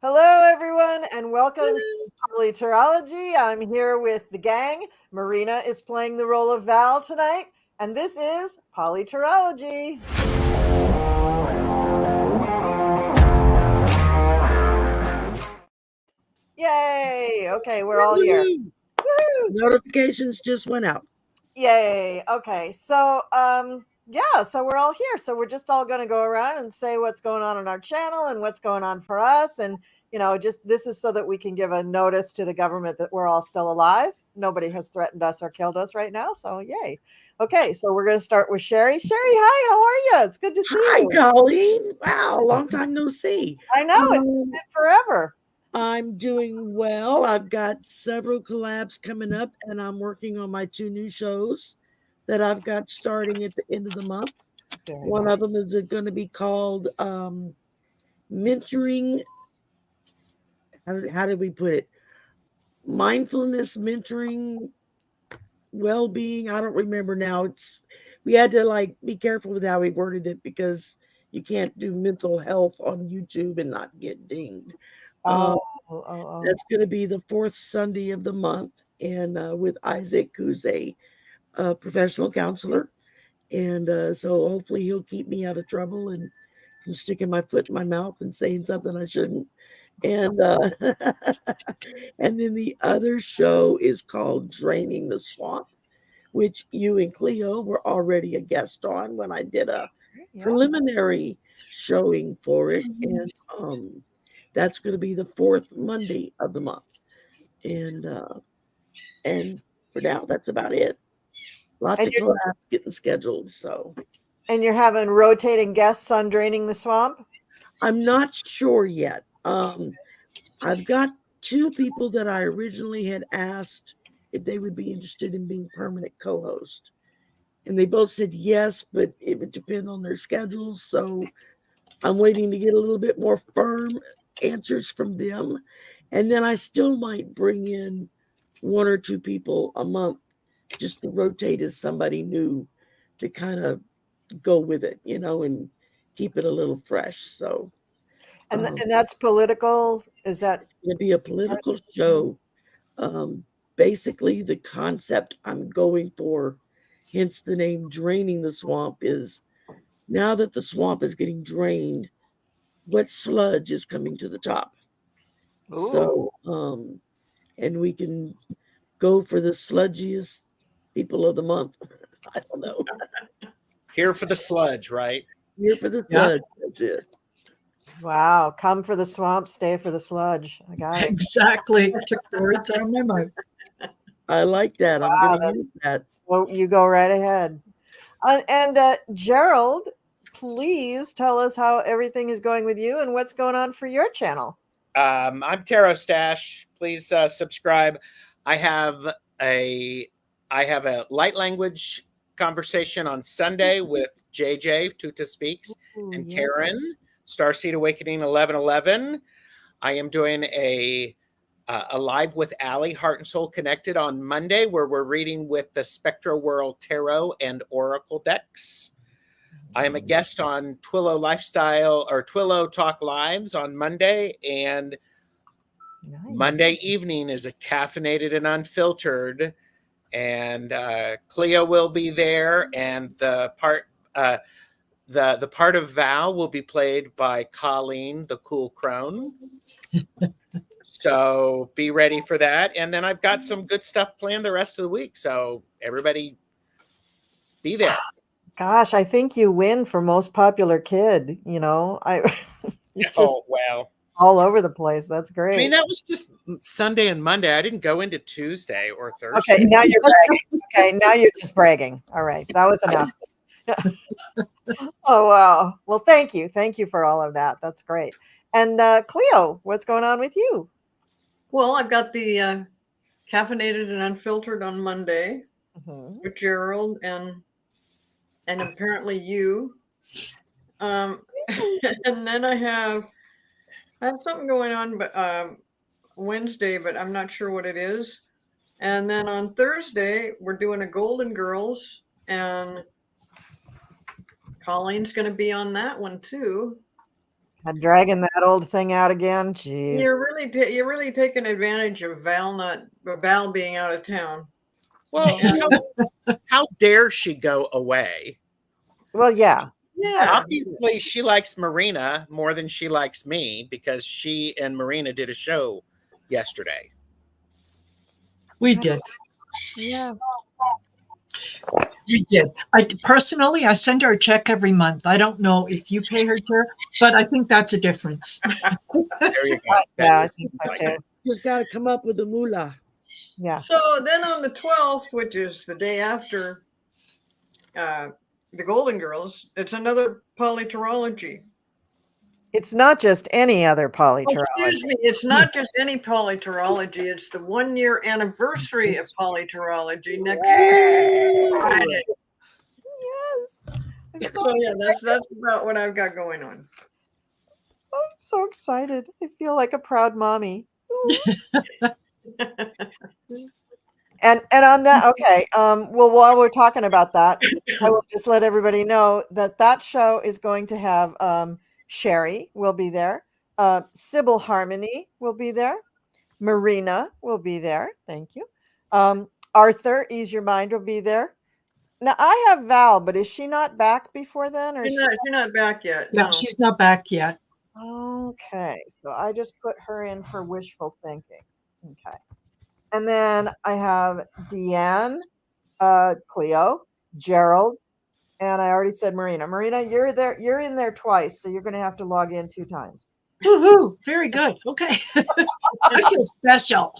Hello, everyone, and welcome to PoliTarology. I'm here with the gang. Marina is playing the role of Val tonight, and this is PoliTarology. Yay! Okay, we're all here. Woo-hoo! Notifications just went out. Yay! Okay, so yeah, so we're all here. So we're just all going to go around and say what's going on our channel and what's going on for us, and just this is so that we can give a notice to the government that we're all still alive. Nobody has threatened us or killed us right now, so yay. Okay, so we're going to start with Sherry. Sherry, hi, how are you? It's good to see Hi, you. Colleen. Wow, long time no see. I know, it's been forever. I'm doing well. I've got several collabs coming up, and I'm working on my 2 new shows that I've got starting at the end of the month. One of them is going to be called Mentoring. How did we put it? Mindfulness Mentoring Well-being. I don't remember now. We had to be careful with how we worded it because you can't do mental health on YouTube and not get dinged. That's going to be the 4th Sunday of the month, and with Isaac, who's a professional counselor, and so hopefully he'll keep me out of trouble and from sticking my foot in my mouth and saying something I shouldn't. And and then the other show is called Draining the Swamp, which you and Cleo were already a guest on when I did a preliminary showing for it. And that's going to be the 4th Monday of the month. And for now, that's about it. Lots of collabs getting scheduled. So. And you're having rotating guests on Draining the Swamp? I'm not sure yet. I've got 2 people that I originally had asked if they would be interested in being permanent co-host. And they both said yes, but it would depend on their schedules. So I'm waiting to get a little bit more firm answers from them. And then I still might bring in 1 or 2 people a month just to rotate as somebody new to kind of go with it, and keep it a little fresh. So. And that's political? Is that going to be a political show? Basically, the concept I'm going for, hence the name Draining the Swamp, is now that the swamp is getting drained, what sludge is coming to the top? Ooh. So, and we can go for the sludgiest people of the month. I don't know. Here for the sludge, right? Here for the sludge. Yeah. That's it. Wow. Come for the swamp, stay for the sludge. I got it. Exactly. Took the words out of my mouth. I like that. Wow, I'm going to use that. Well, you go right ahead. And Gerald, please tell us how everything is going with you and what's going on for your channel. I'm Tarot Stash. Please subscribe. I have a light language conversation on Sunday with JJ, Tuta Speaks, and Karen, Starseed Awakening 1111. I am doing a live with Allie, Heart and Soul Connected, on Monday, where we're reading with the Spectro World Tarot and Oracle decks. I am a guest on Twillo Lifestyle or Twillo Talk Lives on Monday, and Monday evening is a Caffeinated and Unfiltered, and Cleo will be there, and the part of Val will be played by Colleen, the Cool Crone. So be ready for that. And then I've got some good stuff planned the rest of the week. So everybody be there. Gosh, I think you win for most popular kid. Well, all over the place. That's great. I mean, that was just Sunday and Monday. I didn't go into Tuesday or Thursday. Okay, now you're bragging. Okay, now you're just bragging. All right, that was enough. Oh, wow. Well, thank you. Thank you for all of that. That's great. And Cleo, what's going on with you? Well, I've got the Caffeinated and Unfiltered on Monday with Gerald and apparently you. And then I have something going on but Wednesday, but I'm not sure what it is. And then on Thursday, we're doing a Golden Girls, and Colleen's going to be on that one too. I'm dragging that old thing out again. Jeez. You're really taking advantage of Val being out of town. Well, how dare she go away? Well, yeah. Yeah. Obviously, she likes Marina more than she likes me because she and Marina did a show yesterday. We did. Yeah. We did. I personally, I send her a check every month. I don't know if you pay her, Tara, but I think that's a difference. There you go. Yeah, I think so too. Just got to come up with the moolah. Yeah. So then on the 12th, which is the day after the Golden Girls, it's another PoliTarology. It's not just any other Oh, PoliTarology. excuse me, it's not just any PoliTarology. It's the 1-year anniversary of PoliTarology next Friday. Yes. I'm so, So yeah, that's about what I've got going on. I'm so excited. I feel like a proud mommy. And on that, okay. Well, while we're talking about that, I will just let everybody know that that show is going to have Sherry will be there, Sybil Harmony will be there, Marina will be there. Thank you. Arthur, Ease Your Mind will be there. Now I have Val, but is she not back before then, or is She's not back yet. Yeah, No. she's not back yet. Okay, so I just put her in for wishful thinking. Okay. And then I have Deanne, Cleo, Gerald, and I already said Marina. Marina, you're there. You're in there twice, so you're going to have to log in 2 times. Woohoo! Very good. Okay. I feel special.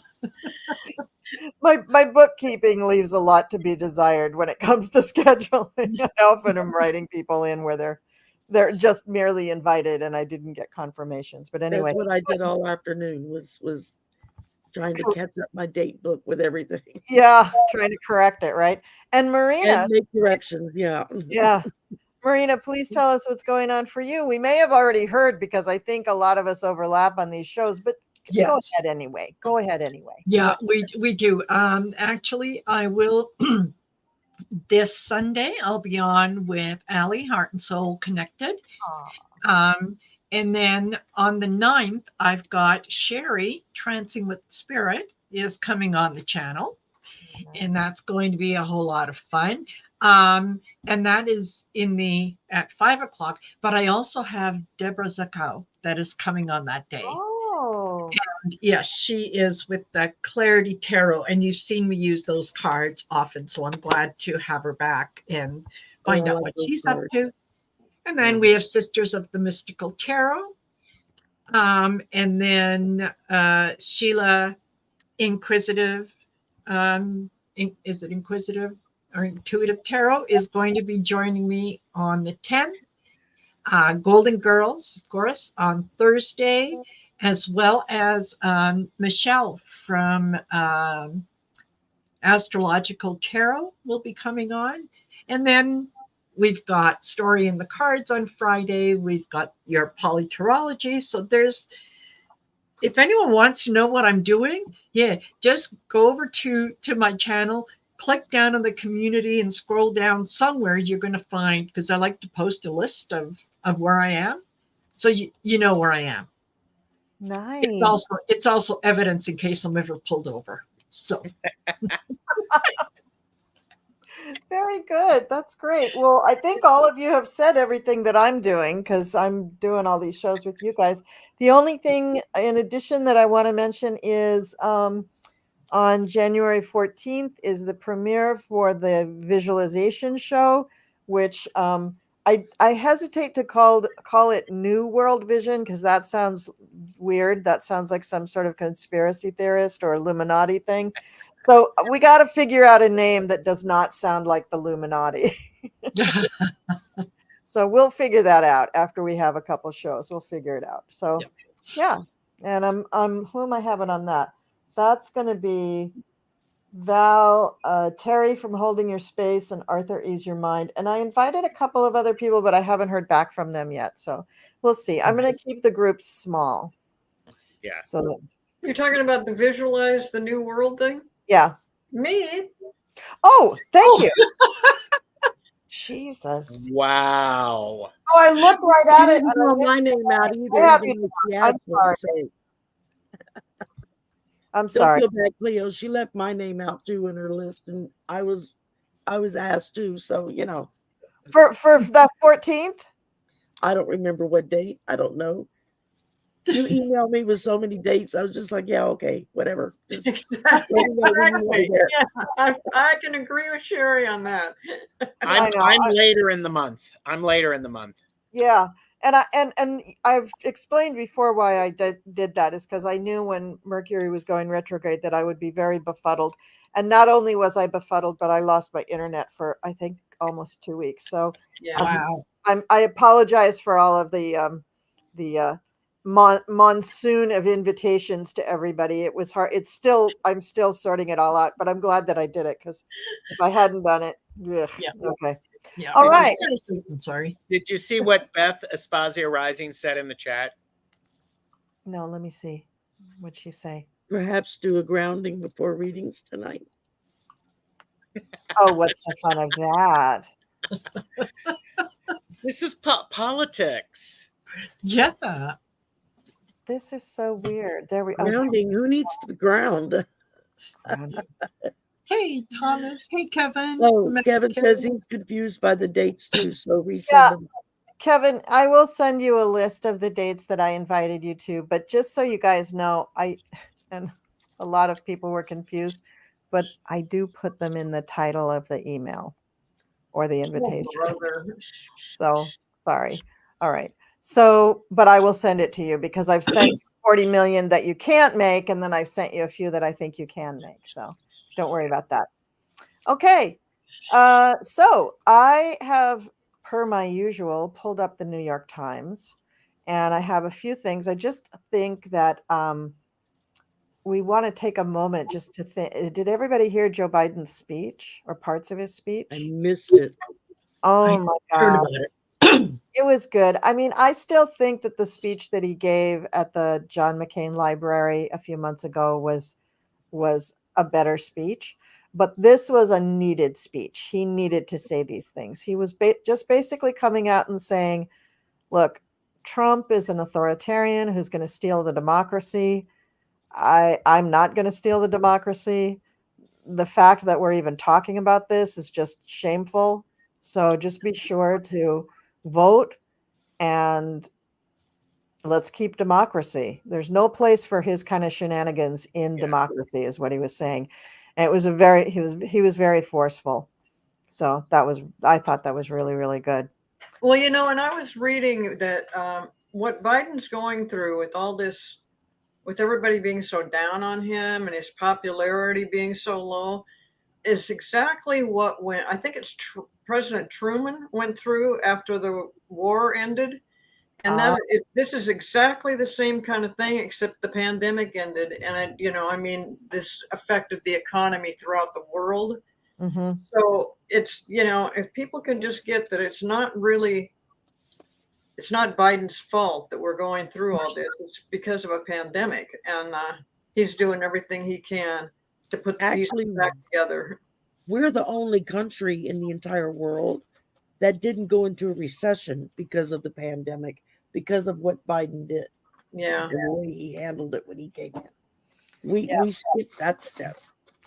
My bookkeeping leaves a lot to be desired when it comes to scheduling. I often am writing people in where they're just merely invited, and I didn't get confirmations. But anyway, That's what I did all afternoon was trying to catch up my date book with everything yeah, trying to correct it, right? And Marina, and make corrections. Yeah. yeah. Marina, please tell us what's going on for you. We may have already heard because I think a lot of us overlap on these shows, but Yes. go ahead anyway. Go ahead anyway. Yeah, we do. Actually, I will this Sunday. I'll be on with Allie, Heart and Soul Connected. And then on the 9th, I've got Sherry, Trancing with Spirit, is coming on the channel. And that's going to be a whole lot of fun. And that is at 5 o'clock. But I also have Deborah Zakow that is coming on that day. Oh. And yes, she is with the Clarity Tarot. And you've seen me use those cards often. So I'm glad to have her back and find out what she's up to. And then we have Sisters of the Mystical Tarot. And then Sheila Inquisitive. Is it Inquisitive or Intuitive Tarot is going to be joining me on the 10th. Golden Girls, of course, on Thursday, as well as Michelle from Astrological Tarot will be coming on. And then we've got Story in the Cards on Friday. We've got your PoliTarology. So if anyone wants to know what I'm doing, just go over to my channel, click down on the community and scroll down somewhere. You're going to find, because I like to post a list of where I am. So you know where I am. Nice. It's also evidence in case I'm ever pulled over. So Very good. That's great. Well, I think all of you have said everything that I'm doing because I'm doing all these shows with you guys. The only thing in addition that I want to mention is on January 14th is the premiere for the visualization show, which I hesitate to call it New World Vision because that sounds weird. That sounds like some sort of conspiracy theorist or Illuminati thing. So we got to figure out a name that does not sound like the Illuminati. So we'll figure that out after we have a couple shows. We'll figure it out. So yeah. And I'm who am I having on that? That's going to be Val, Terry from Holding Your Space, and Arthur Ease Your Mind. And I invited a couple of other people, but I haven't heard back from them yet. So we'll see. I'm going to keep the groups small. Yeah. So You're talking about the Visualize the New World thing? yeah. Me? Oh, thank you. Jesus. Wow. Oh, I looked right She at it. didn't And throw my name out either. I have even you though she I'm asked for it, sorry. so I'm don't sorry. feel bad, Cleo. She left my name out too in her list, and I was asked too. So For the 14th? I don't remember what date. I don't know. You emailed me with so many dates. I was just like, yeah, okay, whatever. Just let me know when you want me there. Yeah, I can agree with Sherry on that. I'm know. later in the month. I'm later in the month. Yeah. And I've explained before why I did that is because I knew when Mercury was going retrograde that I would be very befuddled. And not only was I befuddled, but I lost my internet for I think almost 2 weeks. So Yeah. Wow. I apologize for all of the monsoon of invitations to everybody. It was hard. I'm still sorting it all out, but I'm glad that I did it because if I hadn't done it, ugh, Yeah. okay. Yeah. All I right. was I'm sorry. Did you see what Beth Aspasia Rising said in the chat? No, let me see. What'd she say? Perhaps do a grounding before readings tonight. Oh, what's the fun of that? This is politics. Yeah. This is so weird. There we Grounding. Who needs to ground? grounding. Hey, Thomas. Hey, Kevin. Oh, Kevin says he's confused by the dates too, so resend Yeah. them. Kevin, I will send you a list of the dates that I invited you to, but just so you guys know, and a lot of people were confused, but I do put them in the title of the email or the invitation. So sorry. All right. So, but I will send it to you because I've sent 40 million that you can't make, and then I've sent you a few that I think you can make. So don't worry about that. Okay. So I have, per my usual, pulled up the New York Times, and I have a few things. I just think that we want to take a moment just to think. Did everybody hear Joe Biden's speech or parts of his speech? I missed it. Oh I my heard God. about it. It was good. I mean, I still think that the speech that he gave at the John McCain Library a few months ago was a better speech, but this was a needed speech. He needed to say these things. He was just basically coming out and saying, look, Trump is an authoritarian who's going to steal the democracy. I'm not going to steal the democracy. The fact that we're even talking about this is just shameful. So just be sure to vote and let's keep democracy. There's no place for his kind of shenanigans in democracy, is what he was saying. And it was he was very forceful. So I thought that was really, really good. Well, and I was reading that what Biden's going through with all this, with everybody being so down on him and his popularity being so low, is exactly what I think it's President Truman went through after the war ended. And this is exactly the same kind of thing, except the pandemic ended. And, this affected the economy throughout the world. Mm-hmm. So it's, if people can just get that it's not Biden's fault that we're going through all this. It's because of a pandemic. And he's doing everything he can to put the pieces back together. We're the only country in the entire world that didn't go into a recession because of the pandemic, because of what Biden did. Yeah. The way he handled it when he came in. We skipped that step.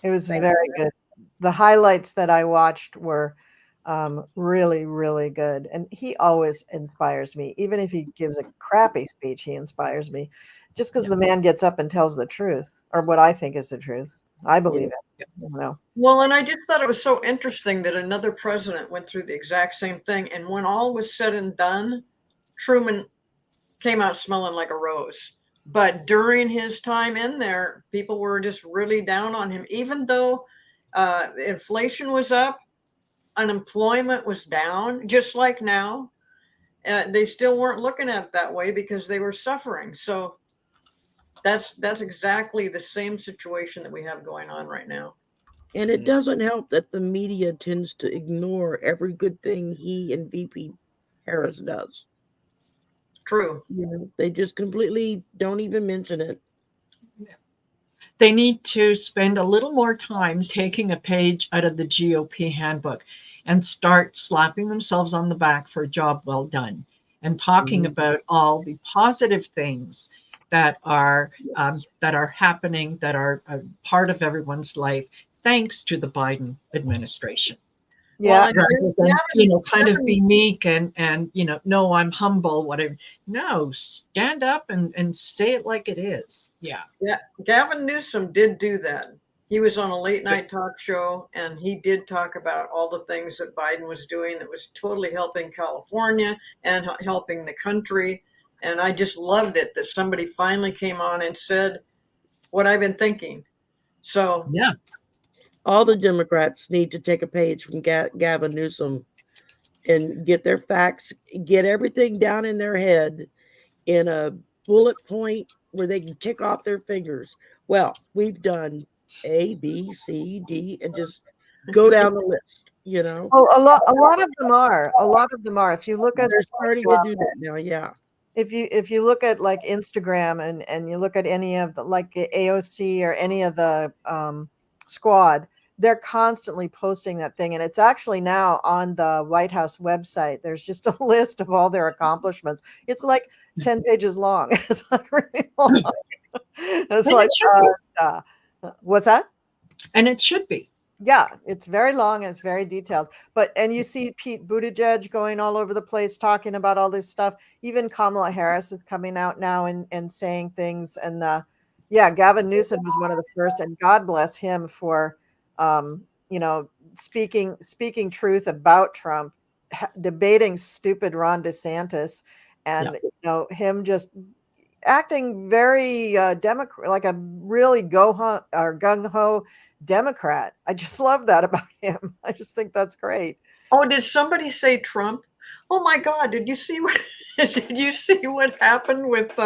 It was very good. The highlights that I watched were really, really good. And he always inspires me. Even if he gives a crappy speech, he inspires me. Just because the man gets up and tells the truth, or what I think is the truth. I believe it. Well, and I just thought it was so interesting that another president went through the exact same thing. And when all was said and done, Truman came out smelling like a rose. But during his time in there, people were just really down on him, even though inflation was up, unemployment was down, just like now. They still weren't looking at it that way because they were suffering. So that's exactly the same situation that we have going on right now. And it doesn't help that the media tends to ignore every good thing he and VP Harris does. True. They just completely don't even mention it. They need to spend a little more time taking a page out of the GOP handbook. and start slapping themselves on the back for a job well done and talking about all the positive things that are happening, that are a part of everyone's life, thanks to the Biden administration. Yeah. Rather than, kind of be meek and no, I'm humble, whatever. No, stand up and say it like it is. Yeah. Gavin Newsom did do that. He was on a late night talk show and he did talk about all the things that Biden was doing that was totally helping California and helping the country. And I just loved it that somebody finally came on and said what I've been thinking. So yeah, all the Democrats need to take a page from Gavin Newsom and get their facts, get everything down in their head in a bullet point where they can tick off their fingers. Well, we've done A, B, C, D, and just go down the list, Oh, a lot of them are. A lot of them are. If you look at, they're starting to do that now. Yeah. If you look at like Instagram and you look at any of the like AOC or any of the squad, they're constantly posting that thing, and it's actually now on the White House website. There's just a list of all their accomplishments. It's like 10 pages long. It's like really long. It's and like what's that? And it should be. Yeah, it's very long and it's very detailed. And you see Pete Buttigieg going all over the place talking about all this stuff. Even Kamala Harris is coming out now and saying things. And Gavin Newsom was one of the first, and God bless him for speaking truth about Trump, debating stupid Ron DeSantis, and him just acting very Democrat, like a really gung ho Democrat. I just love that about him. I just think that's great. Oh, did somebody say Trump? Oh my God! Did you see what? Did you see what happened with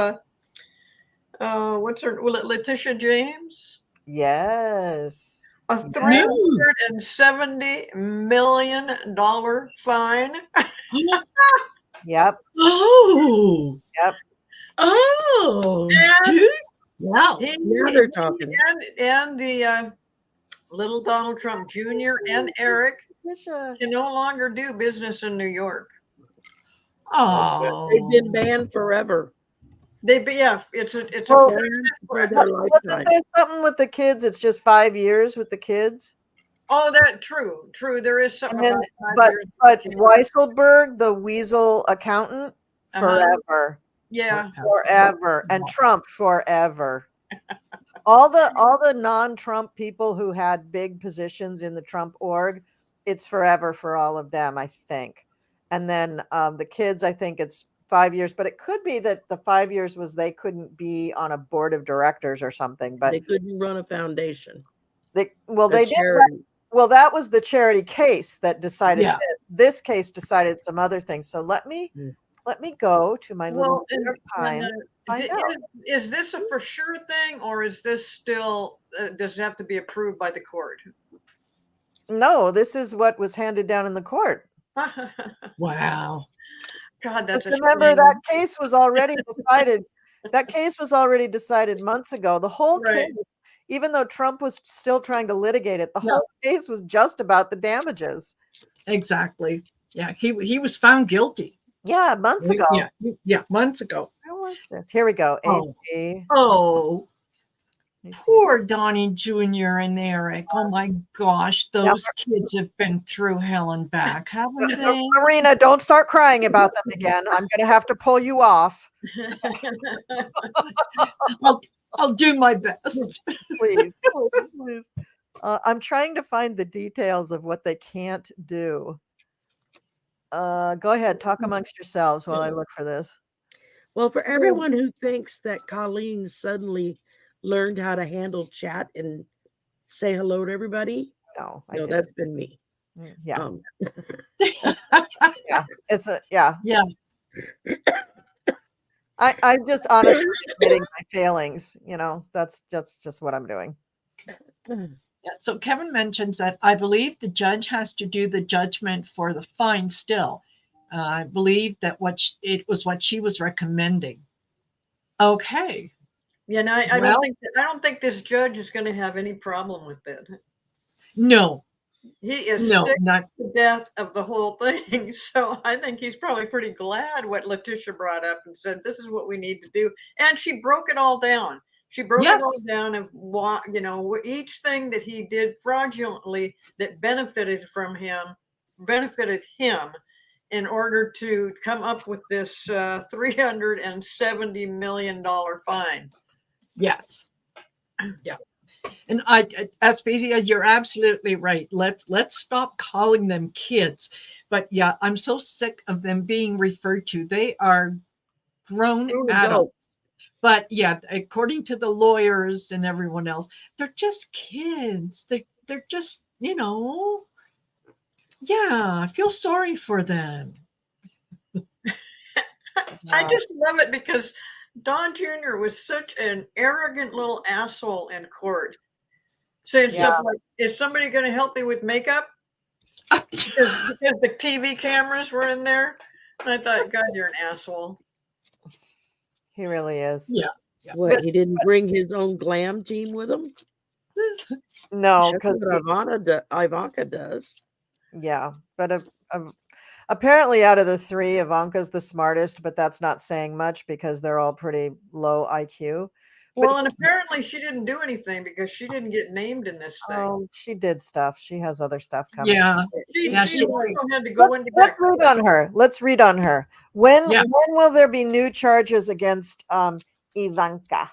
what's her? Letitia James? Yes. A $370 million fine. Yep. Oh. Yep. Oh. And wow. Now they're talking. And the little Donald Trump Jr. and Eric can no longer do business in New York. Oh, they've been banned forever. It's a wasn't there something with the kids? It's just 5 years with the kids. Oh, that true. There is something. And then, but Weisselberg, the weasel accountant, forever. Yeah, forever, and Trump forever. all the non-Trump people who had big positions in the Trump org, it's forever for all of them, I think. And then the kids, I think it's 5 years, but it could be that the 5 years was they couldn't be on a board of directors or something. But they couldn't run a foundation. They did. Well, that was the charity case that decided this. This case decided some other things. So let me go to my little time. Is this a for sure thing, or is this still does it have to be approved by the court? No, this is what was handed down in the court. Wow. God, that's remember that case was already decided. That case was already decided months ago. The whole case, even though Trump was still trying to litigate it, the whole case was just about the damages. Exactly. Yeah, he was found guilty. Yeah, months ago. Yeah, months ago. Where was this? Here we go. Poor Donnie Jr. and Eric. Oh my gosh, those kids have been through hell and back, haven't they? Marina, don't start crying about them again. I'm going to have to pull you off. I'll do my best. Please. I'm trying to find the details of what they can't do. Go ahead, talk amongst yourselves while I look for this. Well, for everyone who thinks that Colleen suddenly learned how to handle chat and say hello to everybody, no, that's been me. Yeah. I'm just honestly admitting my failings. That's just what I'm doing. Yeah, so Kevin mentions that I believe the judge has to do the judgment for the fine still. I believe that it was what she was recommending. Okay. Yeah, no, I don't think this judge is going to have any problem with that. No, He is No, sick not to death of the whole thing. So I think he's probably pretty glad what Letitia brought up and said, this is what we need to do. And she broke it all down. She broke it all yes. down of what, each thing that he did fraudulently that benefited him in order to come up with this $370 million fine. Yes. Yeah. And Aspasia, you're absolutely right. Let's stop calling them kids. But yeah, I'm so sick of them being referred to. They are grown adults. But yeah, according to the lawyers and everyone else, they're just kids. They're just, yeah, I feel sorry for them. I just love it because Don Jr. was such an arrogant little asshole in court, saying stuff like, is somebody going to help me with makeup? Because the TV cameras were in there. And I thought, God, you're an asshole. He really is. Yeah. What, he didn't bring his own glam team with him? No, That's because what Ivanka does. yeah, but apparently out of the three, Ivanka's the smartest, but that's not saying much because they're all pretty low IQ. Well, and apparently she didn't do anything because she didn't get named in this thing. Oh, she did stuff. She has other stuff coming. Yeah. She Yeah, also had to go into Let's read on her. Let's read on her. When will there be new charges against Ivanka?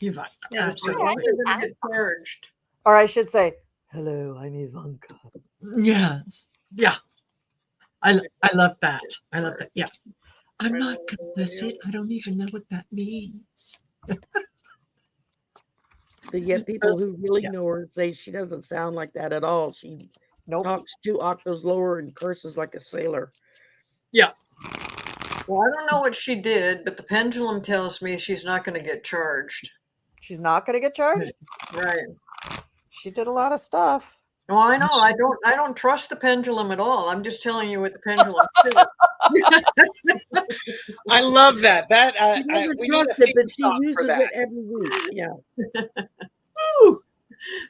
Ivanka. Yeah, so why did they get charged? Or I should say, hello, I'm Ivanka. Yes. Yeah. I love that. I love that. Yeah. I'm not complicit. I don't even know what that means. But yet people who really know her say she doesn't sound like that at all. She talks 2 octaves lower and curses like a sailor. Yeah. Well, I don't know what she did, but the pendulum tells me she's not going to get charged. She's not going to get charged? Right. She did a lot of stuff. Well, I know. I don't trust the pendulum at all. I'm just telling you what the pendulum says. I love that. That we need a theme but she song uses for that. it every week. Yeah.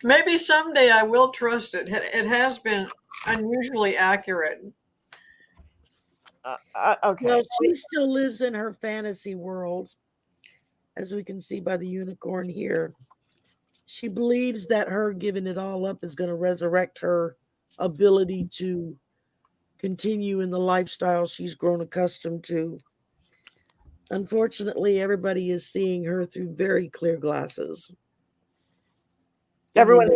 Maybe someday I will trust it. It has been unusually accurate. Okay. Well, she still lives in her fantasy world, as we can see by the unicorn here. She believes that her giving it all up is going to resurrect her ability to continue in the lifestyle she's grown accustomed to. Unfortunately, everybody is seeing her through very clear glasses. Everyone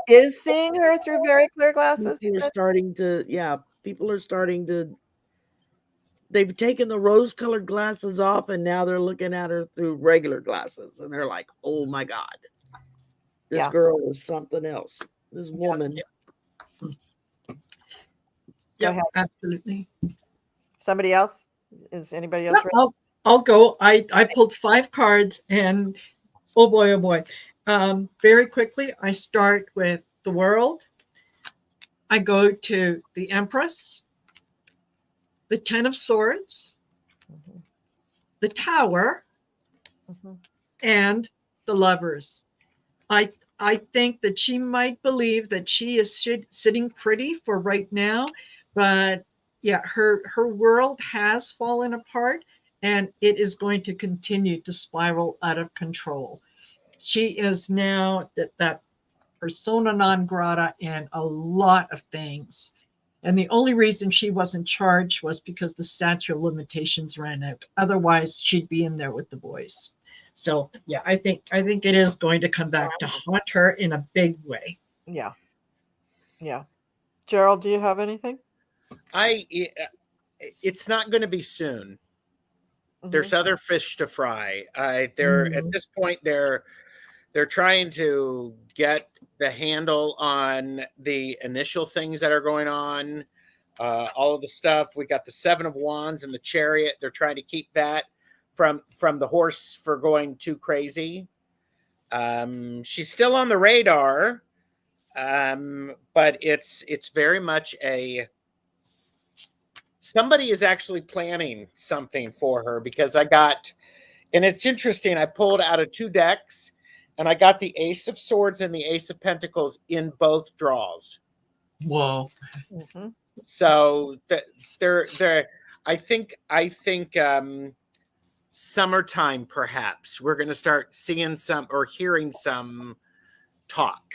is seeing her through very clear glasses. People are starting to, they've taken the rose-colored glasses off and now they're looking at her through regular glasses. And they're like, oh my God, this girl is something else. This woman. Yeah, absolutely. Somebody else? Is anybody else ready? I'll go. I pulled 5 cards and oh boy. Very quickly, I start with the World. I go to the Empress, the 10 of Swords, the Tower, and the Lovers. I think that she might believe that she is sitting pretty for right now, but yeah, her world has fallen apart and it is going to continue to spiral out of control. She is now that persona non grata in a lot of things. And the only reason she wasn't charged was because the statute of limitations ran out. Otherwise, she'd be in there with the boys. So yeah, I think it is going to come back to haunt her in a big way. Yeah. Gerald, do you have anything? It's not going to be soon. There's other fish to fry. They're at this point they're trying to get the handle on the initial things that are going on. All of the stuff. We got the 7 of Wands and the Chariot. They're trying to keep that from the horse for going too crazy. She's still on the radar, but it's very much somebody is actually planning something for her, because and it's interesting. I pulled out of 2 decks, And I got the Ace of Swords and the Ace of Pentacles in both draws. Whoa. Mhm. So they're I think summertime, perhaps we're going to start seeing some or hearing some talk.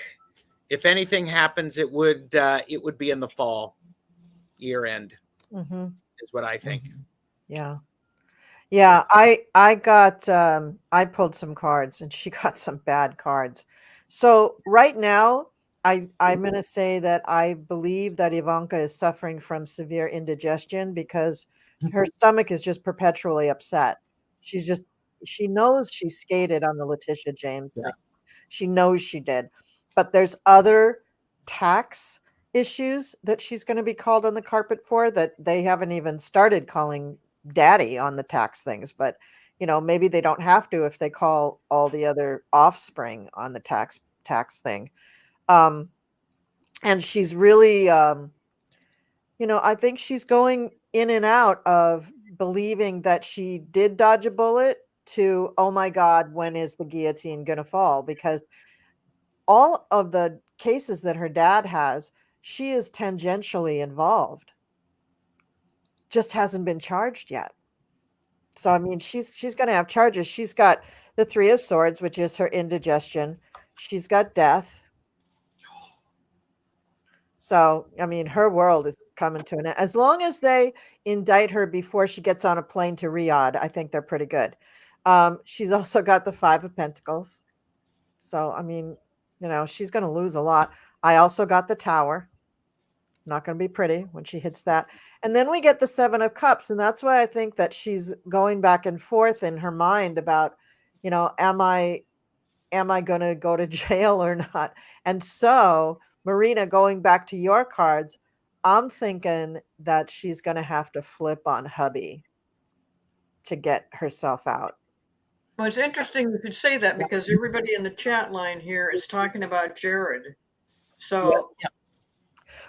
If anything happens, it would be in the fall, year end, Mhm. is what I think. Yeah. Yeah, I got I pulled some cards and she got some bad cards. So right now I'm going to say that I believe that Ivanka is suffering from severe indigestion because her stomach is just perpetually upset. She's just she knows she skated on the Letitia James Yeah. thing. She knows she did. But there's other tax issues that she's going to be called on the carpet for that they haven't even started calling daddy on the tax things, but maybe they don't have to if they call all the other offspring on the tax thing. um and she's really I think she's going in and out of believing that she did dodge a bullet to, oh my god, when is the guillotine going to fall? Because all of the cases that her dad has, she is tangentially involved, just hasn't been charged yet. So I mean, she's going to have charges. She's got the Three of Swords, which is her indigestion. She's got death. So I mean, her world is coming to an end. As long as they indict her before she gets on a plane to Riyadh, I think they're pretty good. She's also got the Five of Pentacles. So I mean, she's going to lose a lot. I also got the Tower. Not going to be pretty when she hits that. And then we get the Seven of Cups. And that's why I think that she's going back and forth in her mind about, am I going to go to jail or not? And so, Marina, going back to your cards, I'm thinking that she's going to have to flip on hubby to get herself out. Well, it's interesting you could say that because everybody in the chat line here is talking about Jared. So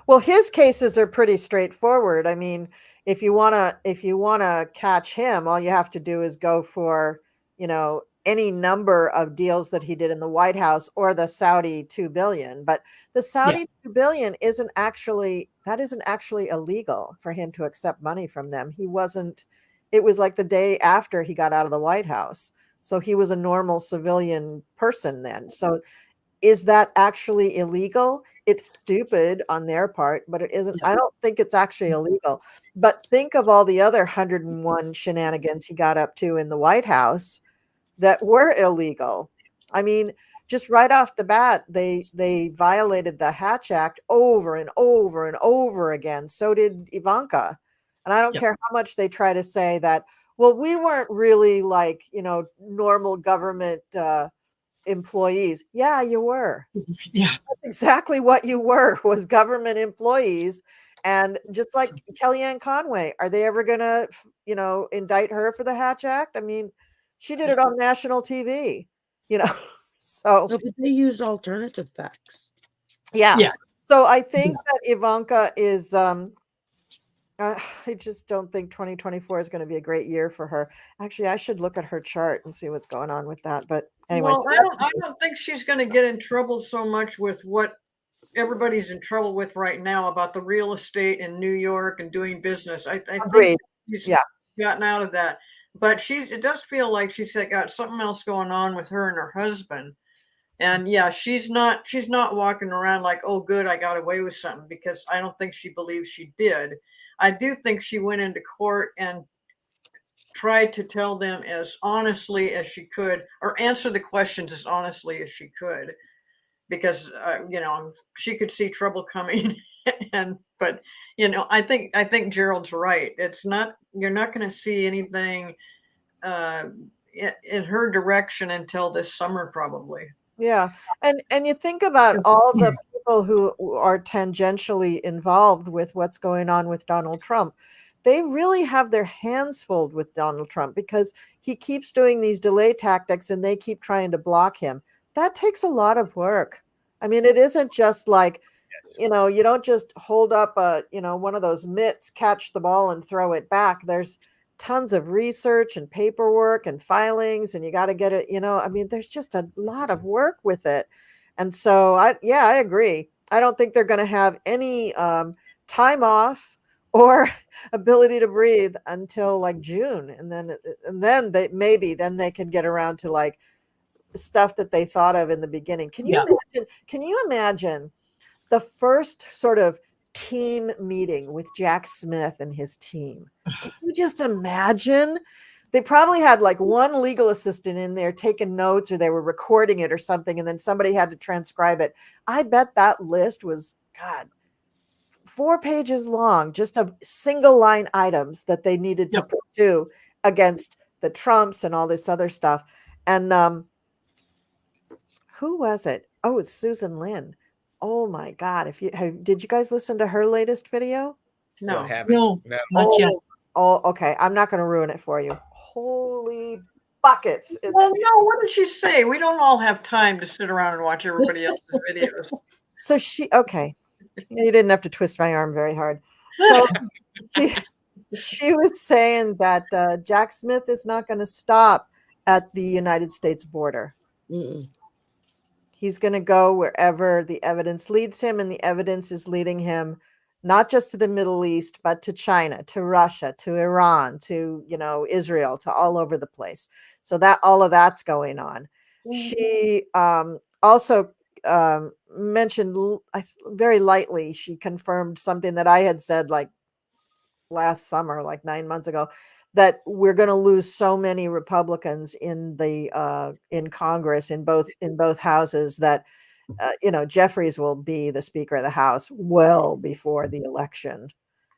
Well, his cases are pretty straightforward. I mean, if you want to catch him, all you have to do is go for, any number of deals that he did in the White House or the Saudi 2 billion. But the Saudi 2 billion isn't actually illegal for him to accept money from them. He wasn't It was like the day after he got out of the White House. So he was a normal civilian person then. So is that actually illegal? It's stupid on their part, but it isn't. I don't think it's actually illegal. But think of all the other 101 shenanigans he got up to in the White House that were illegal. I mean, just right off the bat, they violated the Hatch Act over and over and over again. So did Ivanka. And I don't care how much they try to say that, well, we weren't really like, normal government employees. Yeah, you were. Yeah. That's exactly what you were, was government employees. And just like Kellyanne Conway, are they ever going to, indict her for the Hatch Act? I mean, she did it on national TV, so No, but they use alternative facts. yeah. Yeah. So I think that Ivanka is, I just don't think 2024 is going to be a great year for her. Actually, I should look at her chart and see what's going on with that. But anyway, well, I don't think she's going to get in trouble so much with what everybody's in trouble with right now about the real estate in New York and doing business. I agreed. think she's Yeah. gotten out of that. But it does feel like she's got something else going on with her and her husband. And yeah, she's not walking around like, oh, good, I got away with something, because I don't think she believes she did. I do think she went into court and tried to tell them as honestly as she could, or answer the questions as honestly as she could, because she could see trouble coming. But I think Gerald's right. You're not going to see anything in her direction until this summer, probably. Yeah. And you think about all the people who are tangentially involved with what's going on with Donald Trump. They really have their hands full with Donald Trump because he keeps doing these delay tactics and they keep trying to block him. That takes a lot of work. I mean, it isn't just like, you don't just hold up one of those mitts, catch the ball and throw it back. There's tons of research and paperwork and filings, and you got to get it, I mean, there's just a lot of work with it. And so I agree. I don't think they're going to have any time off or ability to breathe until like June. And then they can get around to like stuff that they thought of in the beginning. Can you imagine the first sort of team meeting with Jack Smith and his team? Can you just imagine? They probably had like one legal assistant in there taking notes, or they were recording it or something, and then somebody had to transcribe it. I bet that list was, God, 4 pages long, just of single line items that they needed to pursue against the Trumps and all this other stuff. And who was it? Oh, it's Susan Lin. Oh my God. Did you guys listen to her latest video? No. No, not yet. Oh, okay. I'm not going to ruin it for you. Holy buckets. Well, no, what did she say? We don't all have time to sit around and watch everybody else's videos. So okay. You didn't have to twist my arm very hard. So she was saying that Jack Smith is not going to stop at the United States border. Mm-mm. He's going to go wherever the evidence leads him, and the evidence is leading him not just to the Middle East, but to China, to Russia, to Iran, to Israel, to all over the place. So that all of that's going on. Mm-hmm. She also mentioned very lightly, she confirmed something that I had said like last summer, like 9 months ago, that we're going to lose so many Republicans in Congress, in both houses, that Jeffries will be the Speaker of the House well before the election.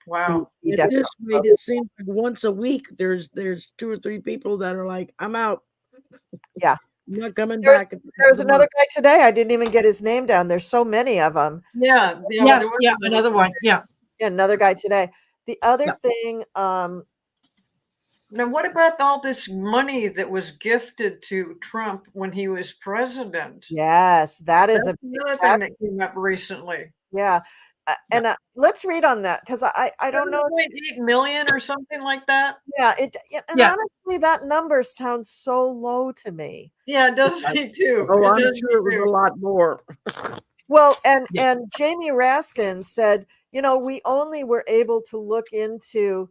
Wow. At this rate, it seems like once a week there's 2 or 3 people that are like, I'm out. Yeah. I'm not coming back. There's another month. guy today. I didn't even get his name down. There's so many of them. Yeah. Yes. Yeah. Another one. Yeah. Another guy today. The other thing. Now, what about all this money that was gifted to Trump when he was president? Yes, That's another thing that came up recently. Yeah. And let's read on that, because I don't know. 7.8 million or something like that. Yeah. Honestly, that number sounds so low to me. Yeah, it does me too. Oh, I'm sure it was a lot more. Well, and Jamie Raskin said, we only were able to look into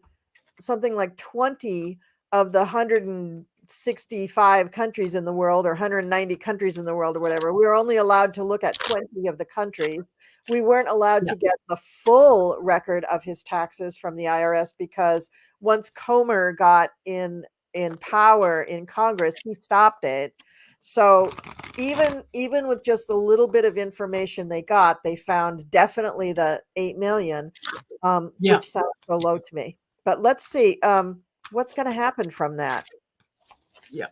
something like 20 of the 165 countries in the world, or 190 countries in the world, or whatever. We were only allowed to look at 20 of the countries. We weren't allowed to get the full record of his taxes from the IRS, because once Comer got in power in Congress, he stopped it. So even with just the little bit of information they got, they found definitely the 8 million, which sounds so low to me. But let's see what's going to happen from that. Yeah.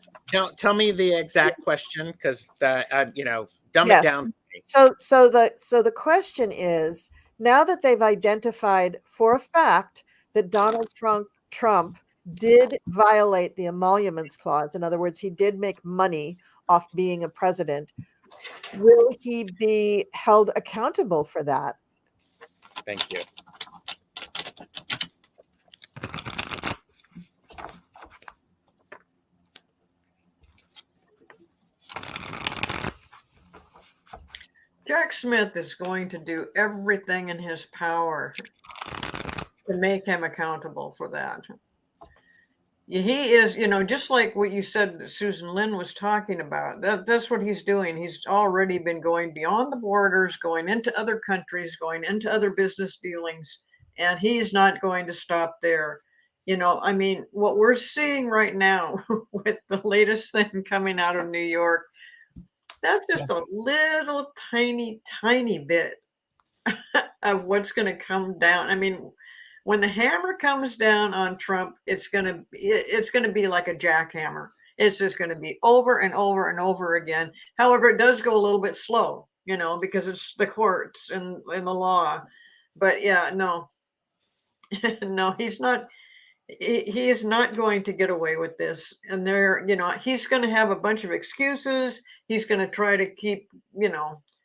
Tell me the exact question, because dumb it down. So the question is, now that they've identified for a fact that Donald Trump did violate the emoluments clause, in other words, he did make money off being a president, will he be held accountable for that? Thank you. Jack Smith is going to do everything in his power to make him accountable for that. He is, just like what you said that Susan Lin was talking about. That's what he's doing. He's already been going beyond the borders, going into other countries, going into other business dealings, and he's not going to stop there. I mean, what we're seeing right now with the latest thing coming out of New York, that's just a little tiny bit of what's going to come down. I mean, when the hammer comes down on Trump, it's going to be like a jackhammer. It's just going to be over and over and over again. However, it does go a little bit slow, because it's the courts and the law. But yeah, no, no, he's not. He is not going to get away with this. And he's going to have a bunch of excuses. He's going to try to keep,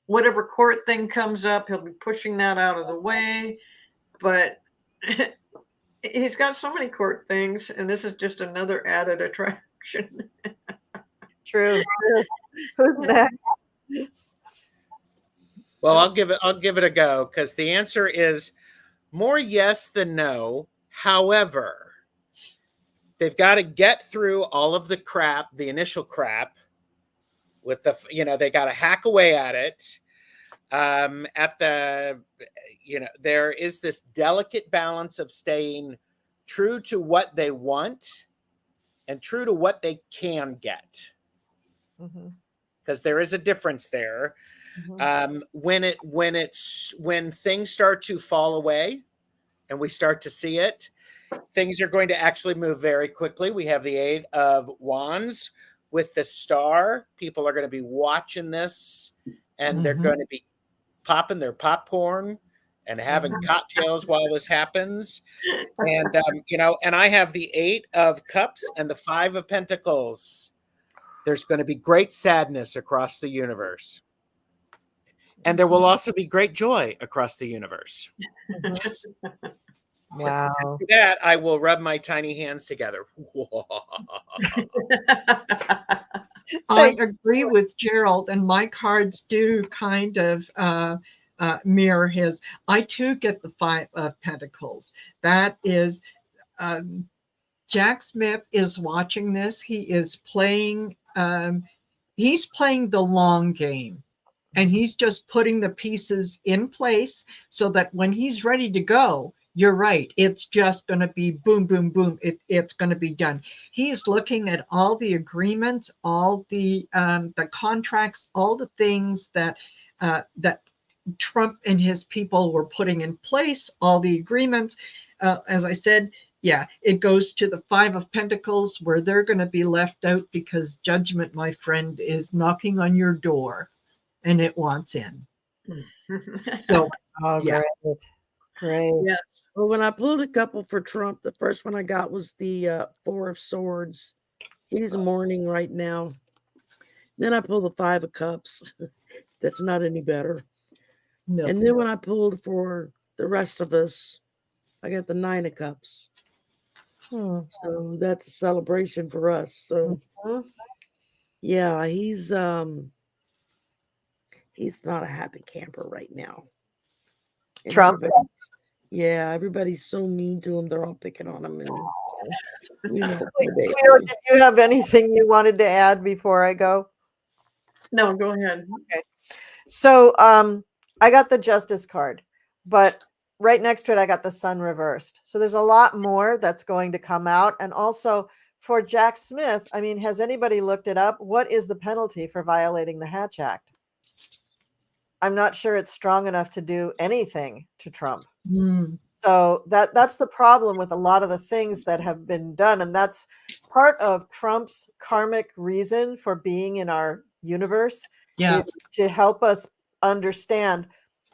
whatever court thing comes up, he'll be pushing that out of the way. But He's got so many court things, and this is just another added attraction. True. Who's next? Well, I'll give it a go, because the answer is more yes than no. However, they've got to get through all of the crap, the initial crap, with the, they got to hack away at it. There is this delicate balance of staying true to what they want and true to what they can get, because there is a difference there. When things start to fall away and we start to see it, things are going to actually move very quickly. We have the Eight of Wands with the Star. People are going to be watching this, and they're going to be popping their popcorn and having cocktails while this happens. And, and I have the Eight of Cups and the Five of Pentacles. There's going to be great sadness across the universe. And there will also be great joy across the universe. Wow. After that, I will rub my tiny hands together. I agree with Gerald, and my cards do kind of mirror his. I too get the Five of Pentacles. That is, Jack Smith is watching this. He is playing. He's playing the long game, and he's just putting the pieces in place so that when he's ready to go, you're right, it's just going to be boom, boom, boom. It's going to be done. He's looking at all the agreements, all the contracts, all the things that that Trump and his people were putting in place, all the agreements. As I said, yeah, it goes to the Five of Pentacles, where they're going to be left out because judgment, my friend, is knocking on your door and it wants in. So, yeah. Great. Yes. Well, when I pulled a couple for Trump, the first one I got was the Four of Swords. He's mourning right now. Then I pulled the Five of Cups. That's not any better. No. And then when I pulled for the rest of us, I got the Nine of Cups. So that's a celebration for us. So yeah, he's not a happy camper right now. And Trump. everybody's so mean to him. They're all picking on him. And Cleo, did you have anything you wanted to add before I go? No, go ahead. Okay. So I got the Justice card, but right next to it, I got the Sun reversed. So there's a lot more that's going to come out. And also for Jack Smith, I mean, has anybody looked it up? What is the penalty for violating the Hatch Act? I'm not sure it's strong enough to do anything to Trump. So that's the problem with a lot of the things that have been done. And that's part of Trump's karmic reason for being in our universe, to help us understand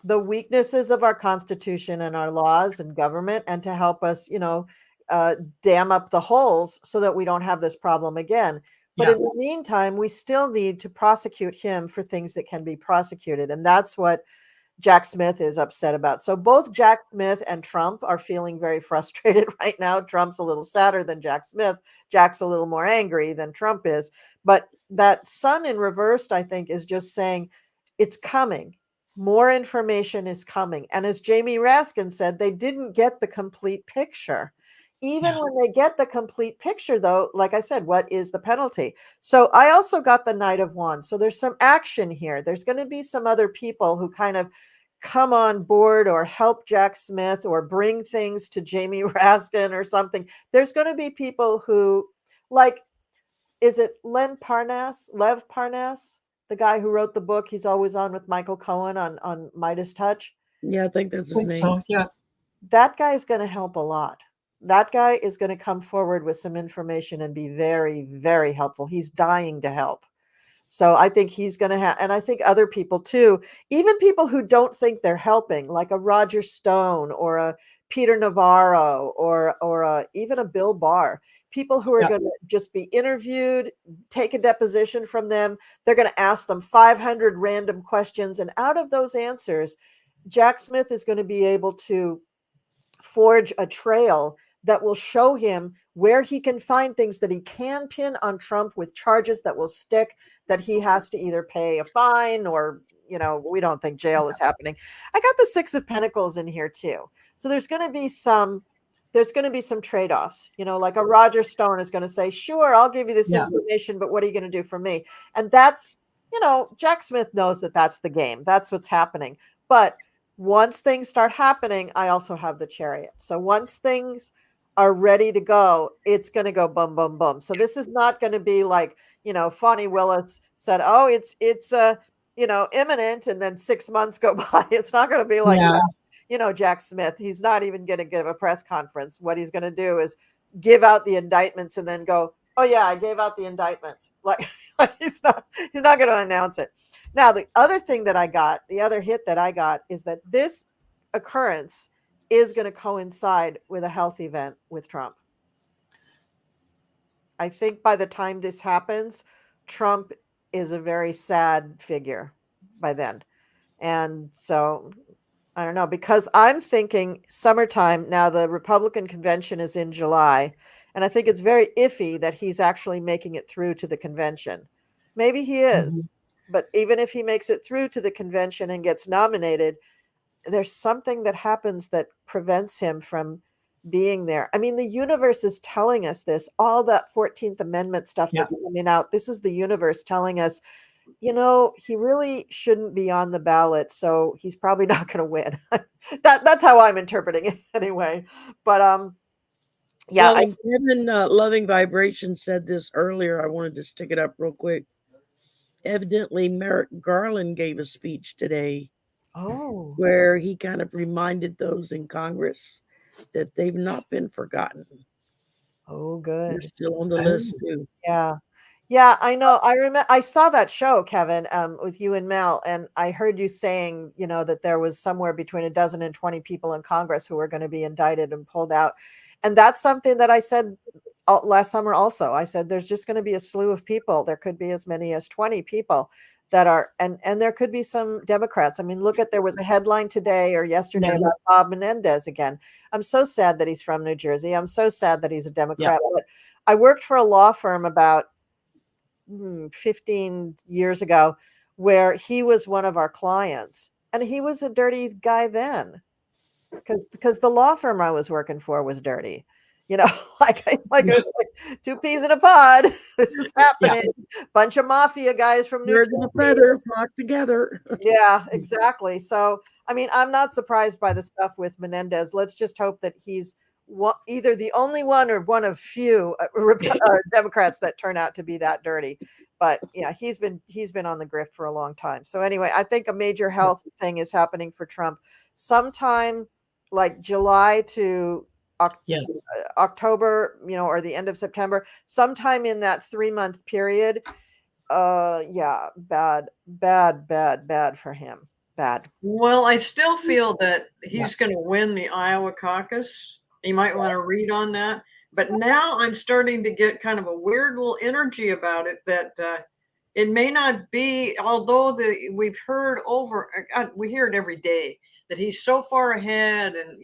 the weaknesses of our Constitution and our laws and government, and to help us, dam up the holes so that we don't have this problem again. But in the meantime, we still need to prosecute him for things that can be prosecuted. And that's what Jack Smith is upset about. So both Jack Smith and Trump are feeling very frustrated right now. Trump's a little sadder than Jack Smith. Jack's a little more angry than Trump is. But that Sun in reversed, I think, is just saying it's coming. More information is coming. And as Jamie Raskin said, they didn't get the complete picture. Even when they get the complete picture, though, like I said, what is the penalty? So I also got the Knight of Wands. So there's some action here. There's going to be some other people who kind of come on board or help Jack Smith or bring things to Jamie Raskin or something. There's going to be people who, like, is it Lev Parnas, the guy who wrote the book? He's always on with Michael Cohen on Midas Touch. Yeah, I think that's his name. So, yeah. That guy's going to help a lot. That guy is going to come forward with some information and be very, very helpful. He's dying to help. So I think he's going to have, and I think other people too, even people who don't think they're helping, like a Roger Stone or a Peter Navarro or even a Bill Barr, people who are going to just be interviewed, take a deposition from them. They're going to ask them 500 random questions. And out of those answers, Jack Smith is going to be able to forge a trail that will show him where he can find things that he can pin on Trump with charges that will stick, that he has to either pay a fine or, we don't think jail is happening. I got the Six of Pentacles in here too. So there's going to be some trade-offs, like a Roger Stone is going to say, sure, I'll give you this information, but what are you going to do for me? And that's, Jack Smith knows that that's the game. That's what's happening. But once things start happening, I also have the Chariot. So once things are ready to go, it's going to go boom, boom, boom. So this is not going to be like, Fonnie Willis said, oh, it's imminent. And then 6 months go by. It's not going to be like that. Jack Smith, he's not even going to give a press conference. What he's going to do is give out the indictments and then go, oh yeah, I gave out the indictments. Like he's not going to announce it. Now, the other thing that I got, the other hit that I got is that this occurrence is going to coincide with a health event with Trump. I think by the time this happens, Trump is a very sad figure by then. And so I don't know, because I'm thinking summertime. Now the Republican convention is in July, and I think it's very iffy that he's actually making it through to the convention. Maybe he is, but even if he makes it through to the convention and gets nominated, there's something that happens that prevents him from being there. I mean, the universe is telling us this, all that 14th Amendment stuff that's coming out. This is the universe telling us, he really shouldn't be on the ballot, so he's probably not going to win. That's how I'm interpreting it anyway. But well, Kevin Loving Vibration said this earlier. I wanted to stick it up real quick. Evidently, Merrick Garland gave a speech today where he kind of reminded those in Congress that they've not been forgotten. Oh, good. They're still on the list too. Yeah, I know. I remember I saw that show, Kevin, with you and Mel, and I heard you saying, that there was somewhere between a dozen and 20 people in Congress who were going to be indicted and pulled out. And that's something that I said last summer also. I said there's just going to be a slew of people. There could be as many as 20 people that are, and there could be some Democrats. I mean, there was a headline today or yesterday about Bob Menendez again. I'm so sad that he's from New Jersey. I'm so sad that he's a Democrat. But I worked for a law firm about 15 years ago where he was one of our clients, and he was a dirty guy then because the law firm I was working for was dirty. Like two peas in a pod. This is happening. Bunch of mafia guys from New Jersey. Feather flock together. Yeah, exactly. So, I mean, I'm not surprised by the stuff with Menendez. Let's just hope that he's either the only one or one of few Democrats that turn out to be that dirty. But yeah, he's been on the grift for a long time. So anyway, I think a major health thing is happening for Trump sometime like July to October, or the end of September, sometime in that 3-month period. Bad for him. Bad. Well, I still feel that he's going to win the Iowa caucus. You might want to read on that. But now I'm starting to get kind of a weird little energy about it that it may not be, although we've heard we hear it every day that he's so far ahead and,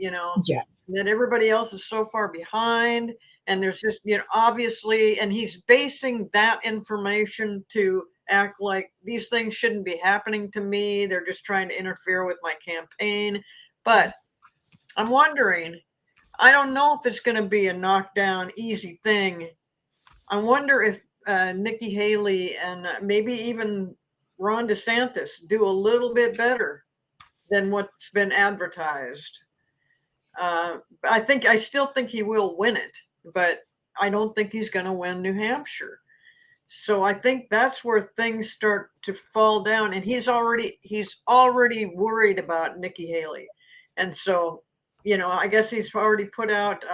that everybody else is so far behind. And there's just, obviously, and he's basing that information to act like these things shouldn't be happening to me. They're just trying to interfere with my campaign. But I'm wondering, I don't know if it's going to be a knockdown, easy thing. I wonder if Nikki Haley and maybe even Ron DeSantis do a little bit better than what's been advertised. I still think he will win it, but I don't think he's going to win New Hampshire. So I think that's where things start to fall down. And he's already worried about Nikki Haley. And so, I guess he's already put out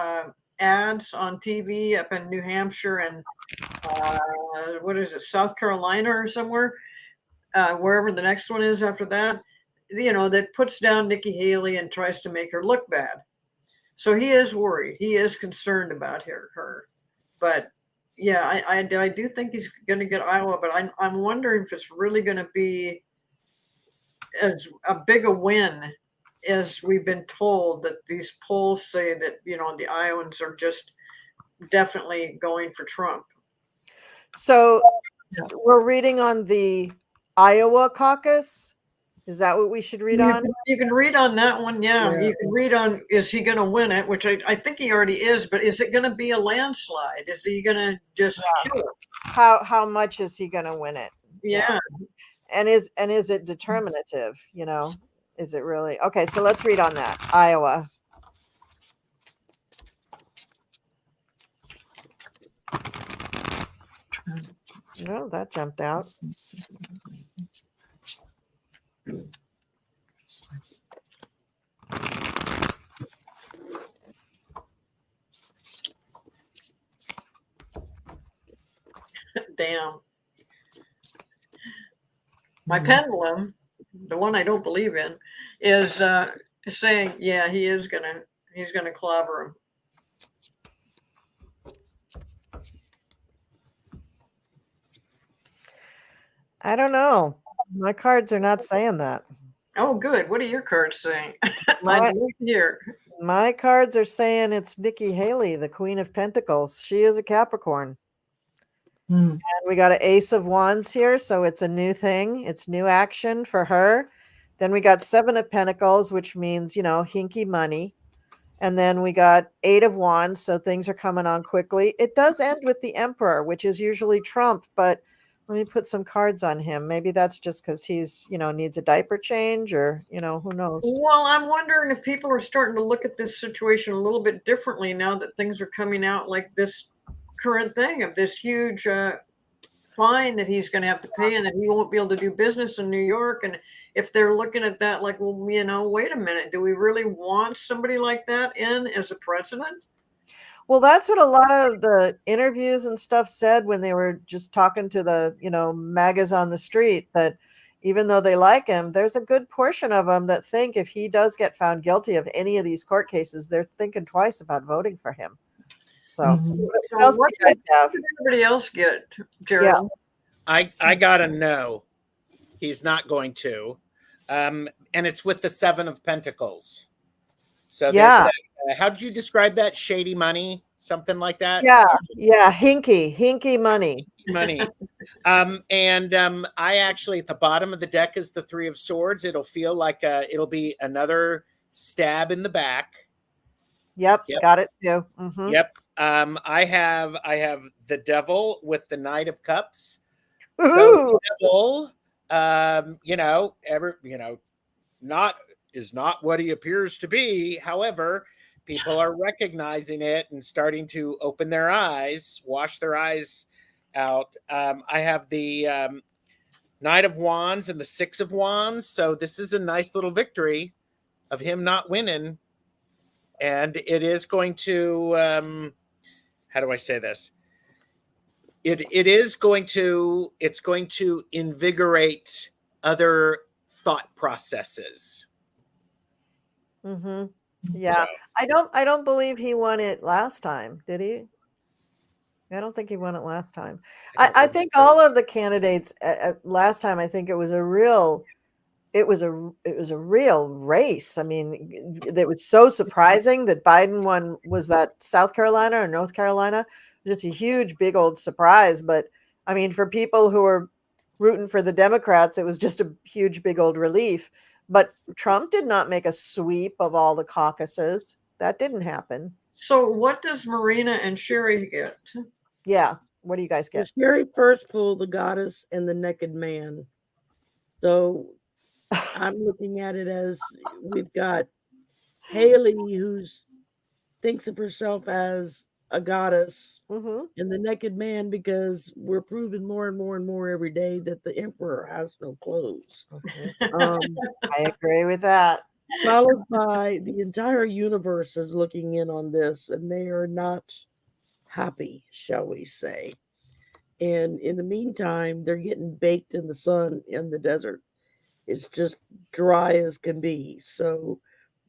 ads on TV up in New Hampshire and South Carolina or somewhere, wherever the next one is after that, that puts down Nikki Haley and tries to make her look bad. So he is worried. He is concerned about her. But yeah, I do think he's going to get Iowa, but I'm wondering if it's really going to be as a big a win as we've been told, that these polls say that, the Iowans are just definitely going for Trump. So Yeah. we're reading on the Iowa caucus. Is that what we should read on? You can read on that one. Yeah. Yeah. You can read on, is he going to win it? Which I think he already is, but is it going to be a landslide? Is he going to just kill it? How much is he going to win it? Yeah. And is it determinative? Is it really? Okay, so let's read on that. Iowa. No, that jumped out. Damn. My pendulum, the one I don't believe in, is saying, yeah, he's gonna clobber him. I don't know. My cards are not saying that. Oh, good. What are your cards saying? My- I'd love to hear. My cards are saying it's Nikki Haley, the Queen of Pentacles. She is a Capricorn. And we got an Ace of Wands here, so it's a new thing. It's new action for her. Then we got Seven of Pentacles, which means, hinky money. And then we got Eight of Wands, so things are coming on quickly. It does end with the Emperor, which is usually Trump, but let me put some cards on him. Maybe that's just because he's, needs a diaper change or, who knows? Well, I'm wondering if people are starting to look at this situation a little bit differently now that things are coming out like this current thing of this huge fine that he's going to have to pay and that he won't be able to do business in New York. And if they're looking at that like, well, wait a minute, do we really want somebody like that in as a president? Well, that's what a lot of the interviews and stuff said when they were just talking to the, MAGAs on the street, that even though they like him, there's a good portion of them that think if he does get found guilty of any of these court cases, they're thinking twice about voting for him. So, what else do you guys have? What did everybody else get, Gerald? I gotta know. He's not going to. And it's with the Seven of Pentacles. So there's that. How did you describe that? Shady money, something like that? Yeah, hinky money. Money. I actually, at the bottom of the deck is the Three of Swords. It'll feel like it'll be another stab in the back. Yep. Got it too. Mm-hmm. Yep. I have the Devil with the Knight of Cups. Woo-hoo! So the Devil, not is not what he appears to be. However, people are recognizing it and starting to open their eyes, wash their eyes out. I have the Knight of Wands and the Six of Wands. So this is a nice little victory of him not winning. And it is going to, how do I say this? It's going to invigorate other thought processes. Mm-hmm. Yeah. So, I don't believe he won it last time. Did he? I don't think he won it last time. I think all of the candidates last time, I think it was a real race. I mean, it was so surprising that Biden won. Was that South Carolina or North Carolina? Just a huge, big old surprise. But I mean, for people who were rooting for the Democrats, it was just a huge, big old relief. But Trump did not make a sweep of all the caucuses. That didn't happen. So what does Marina and Sherry get? Yeah. What do you guys get? Sherry first pulled the Goddess and the Naked Man. So I'm looking at it as we've got Haley, who's thinks of herself as a goddess, Mm-hmm. and the Naked Man, because we're proving more and more and more every day that the emperor has no clothes. I agree with that. Followed by the entire universe is looking in on this, and they are not happy, shall we say. And in the meantime, they're getting baked in the sun in the desert. It's just dry as can be. So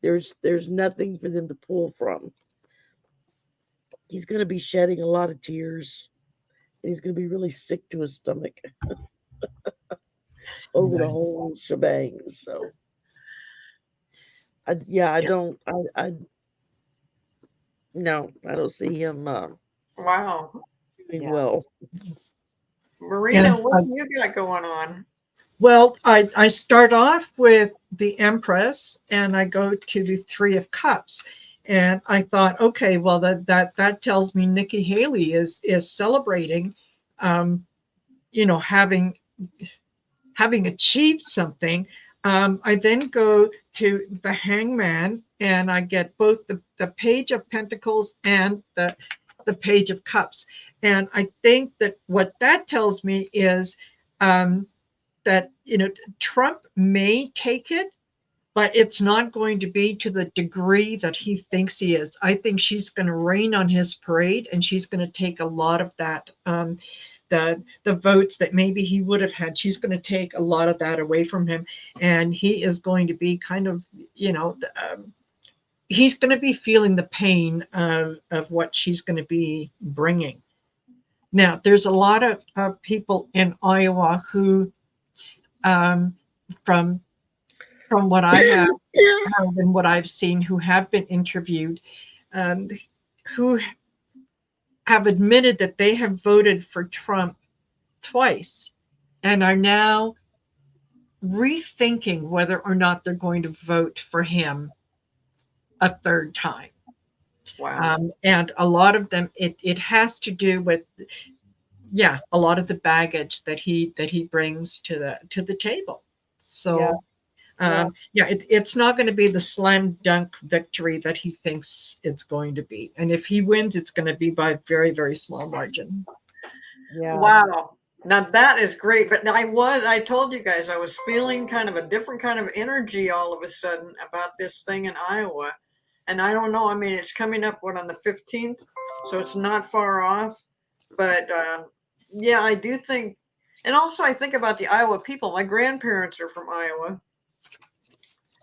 there's nothing for them to pull from. He's going to be shedding a lot of tears, and he's going to be really sick to his stomach over the whole shebang. So I Yeah. don't. No, I don't see him Wow. doing Yeah. well. Marina, And what do you got going on? well, I start off with the Empress and I go to the Three of Cups. And I thought, okay, well that tells me Nikki Haley is celebrating, you know, having achieved something. I then go to the Hangman and I get both the Page of Pentacles and the Page of Cups. And I think that what that tells me is that, you know, Trump may take it, but it's not going to be to the degree that he thinks he is. I think she's going to rain on his parade, and she's going to take a lot of that, the votes that maybe he would have had. She's going to take a lot of that away from him, and he is going to be kind of, you know, he's going to be feeling the pain of what she's going to be bringing. Now, there's a lot of people in Iowa who, from what I have heard and what I've seen, who have been interviewed, um, who have admitted that they have voted for Trump twice and are now rethinking whether or not they're going to vote for him a third time. Wow. And a lot of them, it has to do with, yeah, a lot of the baggage that he brings to the table. So it's not going to be the slam dunk victory that he thinks it's going to be. And if he wins, it's going to be by a very, very small margin. Yeah. Wow. Now that is great. But I told you guys, I was feeling kind of a different kind of energy all of a sudden about this thing in Iowa. And I don't know. I mean, it's coming up, on the 15th? So it's not far off. But yeah, I do think, and also I think about the Iowa people. My grandparents are from Iowa.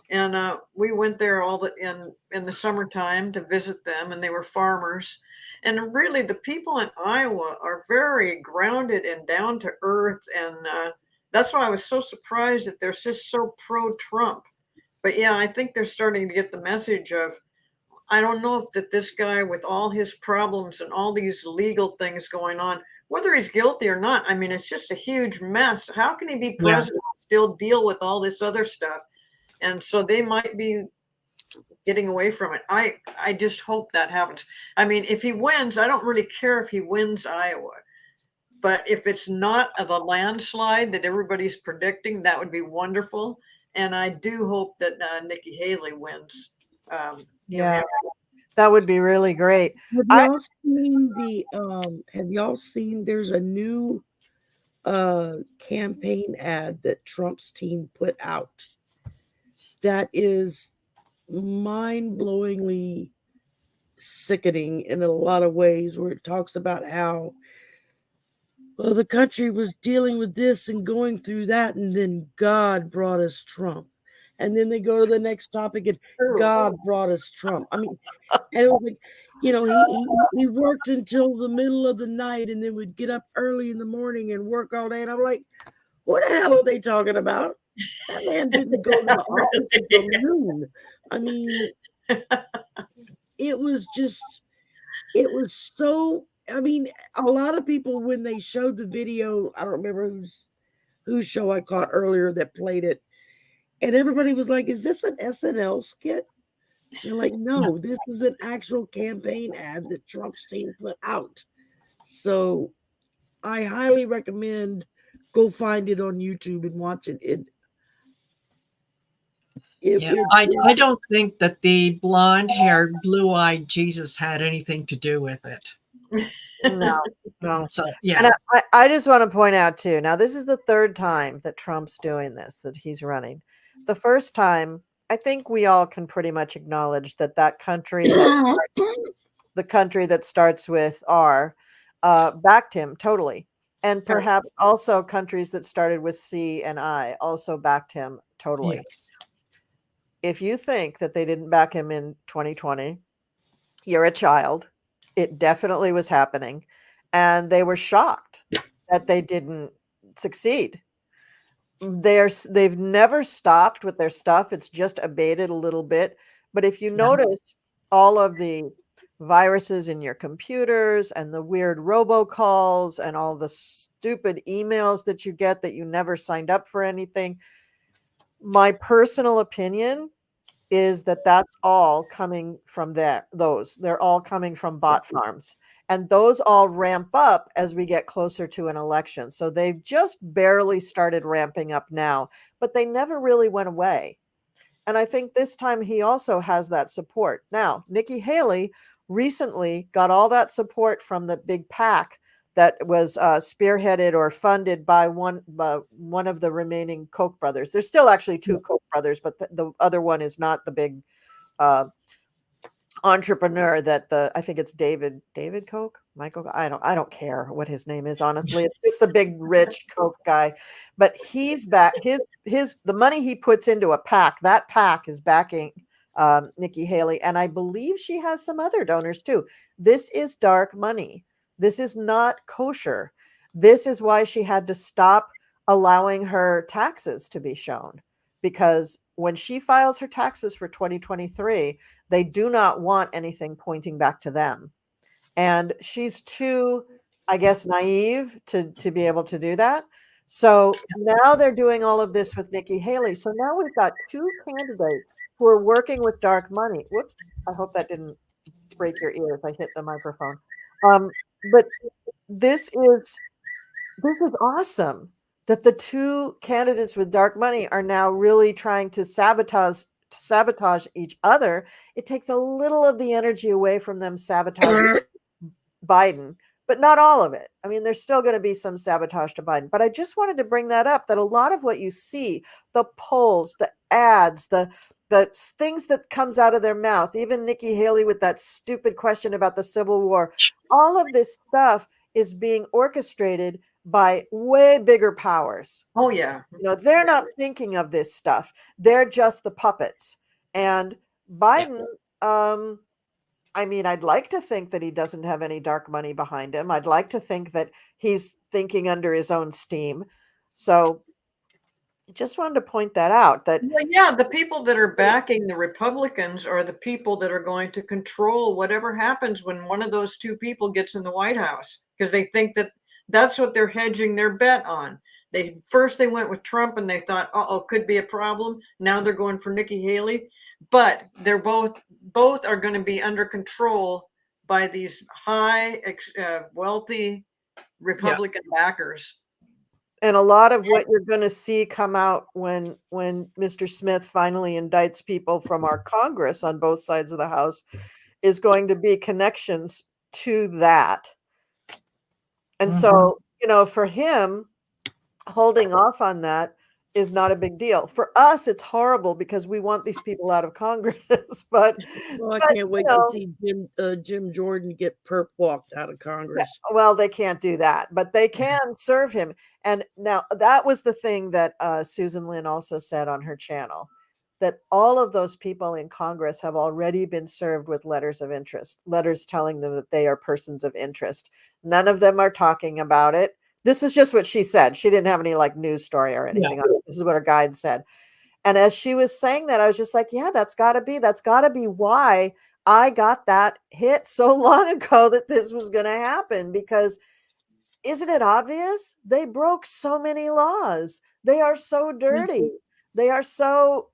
And we went there in the summertime to visit them, and they were farmers. And really, the people in Iowa are very grounded and down to earth, and that's why I was so surprised that they're just so pro-Trump. But yeah, I think they're starting to get the message of, I don't know if that this guy with all his problems and all these legal things going on, whether he's guilty or not, I mean, it's just a huge mess. How can he be president and still deal with all this other stuff? And so they might be getting away from it. I just hope that happens. I mean, if he wins, I don't really care if he wins Iowa. But if it's not the landslide that everybody's predicting, that would be wonderful. And I do hope that Nikki Haley wins. That would be really great. Have y'all seen there's a new campaign ad that Trump's team put out that is mind-blowingly sickening in a lot of ways, where it talks about how, well, the country was dealing with this and going through that, and then God brought us Trump. And then they go to the next topic and God brought us Trump. I mean, and it was like, you know, he worked until the middle of the night and then would get up early in the morning and work all day. And I'm like, what the hell are they talking about? That man didn't go to the office until noon. I mean, it was so, I mean, a lot of people, when they showed the video, I don't remember whose show I caught earlier that played it, and everybody was like, is this an SNL skit? They're like, no, this is an actual campaign ad that Trump's team put out. So I highly recommend go find it on YouTube and watch it. I don't think that the blonde-haired, blue-eyed Jesus had anything to do with it. No. So yeah. And I just want to point out too, now this is the third time that Trump's doing this, that he's running. The first time, I think we all can pretty much acknowledge that country, the country that starts with R, backed him totally. And perhaps also countries that started with C and I also backed him totally. Yes. If you think that they didn't back him in 2020, you're a child. It definitely was happening. And they were shocked that they didn't succeed. they've never stopped with their stuff. It's just abated a little bit. But if you notice all of the viruses in your computers and the weird robocalls and all the stupid emails that you get that you never signed up for anything, my personal opinion is that that's all coming from those. They're all coming from bot farms. And those all ramp up as we get closer to an election. So they've just barely started ramping up now, but they never really went away. And I think this time he also has that support. Now, Nikki Haley recently got all that support from the big PAC that was spearheaded or funded by one of the remaining Koch brothers. There's still actually two Koch brothers, but the other one is not the big entrepreneur that I think it's David Koch, Michael. I don't care what his name is, honestly. It's just the big rich Koch guy. But he's back. The money he puts into a PAC, that PAC is backing Nikki Haley, and I believe she has some other donors too. This is dark money. This is not kosher. This is why she had to stop allowing her taxes to be shown, because when she files her taxes for 2023, they do not want anything pointing back to them. And she's too, I guess, naive to be able to do that. So now they're doing all of this with Nikki Haley. So now we've got two candidates who are working with dark money. Whoops. I hope that didn't break your ears. I hit the microphone. But this is awesome that the two candidates with dark money are now really trying to sabotage each other. It takes a little of the energy away from them sabotaging Biden, but not all of it. I mean, there's still going to be some sabotage to Biden, but I just wanted to bring that up, that a lot of what you see, the polls, the ads, the things that comes out of their mouth, even Nikki Haley with that stupid question about the Civil War, all of this stuff is being orchestrated by way bigger powers. Oh yeah. They're not thinking of this stuff. They're just the puppets. And Biden, I mean, I'd like to think that he doesn't have any dark money behind him. I'd like to think that he's thinking under his own steam. So I just wanted to point that out. That the people that are backing the Republicans are the people that are going to control whatever happens when one of those two people gets in the White House, because they think that that's what they're hedging their bet on. They went with Trump and they thought, could be a problem. Now they're going for Nikki Haley, but they're both are going to be under control by these high, wealthy Republican backers. And a lot of what you're going to see come out when Mr. Smith finally indicts people from our Congress on both sides of the House is going to be connections to that. And so, for him, holding off on that is not a big deal. For us, it's horrible because we want these people out of Congress. But I can't wait to see Jim Jordan get perp walked out of Congress. Yeah, well, they can't do that, but they can serve him. And now that was the thing that Susan Lynn also said on her channel, that all of those people in Congress have already been served with letters of interest, letters telling them that they are persons of interest. None of them are talking about it. This is just what she said. She didn't have any news story or anything on it. This is what her guide said. And as she was saying that, I was just like, yeah, that's got to be why I got that hit so long ago that this was going to happen, because isn't it obvious? They broke so many laws. They are so dirty. They are so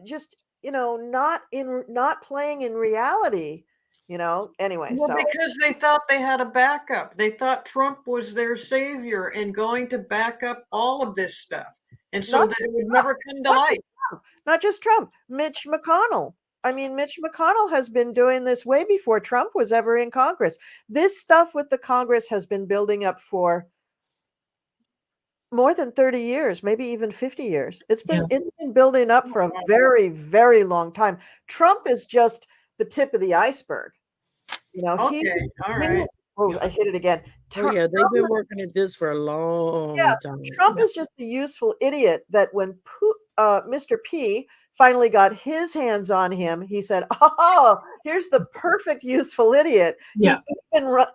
just, not playing in reality. Anyway. Because they thought they had a backup. They thought Trump was their savior and going to back up all of this stuff. And so that it would never come to light. Not just Trump, Mitch McConnell. I mean, Mitch McConnell has been doing this way before Trump was ever in Congress. This stuff with the Congress has been building up for more than 30 years, maybe even 50 years. It's been building up for a very, very long time. Trump is just the tip of the iceberg. All right. I hit it again. They've been working at this for a long time. Trump is just the useful idiot that when Mr. P finally got his hands on him, he said, "Oh, here's the perfect useful idiot. Yeah.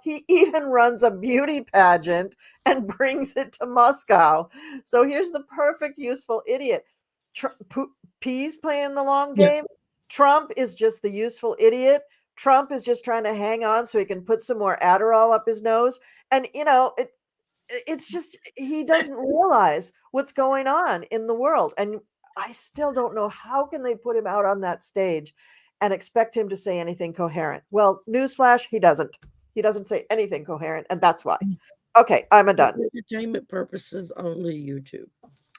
He even runs a beauty pageant and brings it to Moscow. So here's the perfect useful idiot. P's playing the long Yeah. game. Trump is just the useful idiot. Trump is just trying to hang on so he can put some more Adderall up his nose. And it's just he doesn't realize what's going on in the world. And I still don't know how can they put him out on that stage and expect him to say anything coherent. Well, newsflash, he doesn't. He doesn't say anything coherent, and that's why. Okay, I'm done. For entertainment purposes only, YouTube.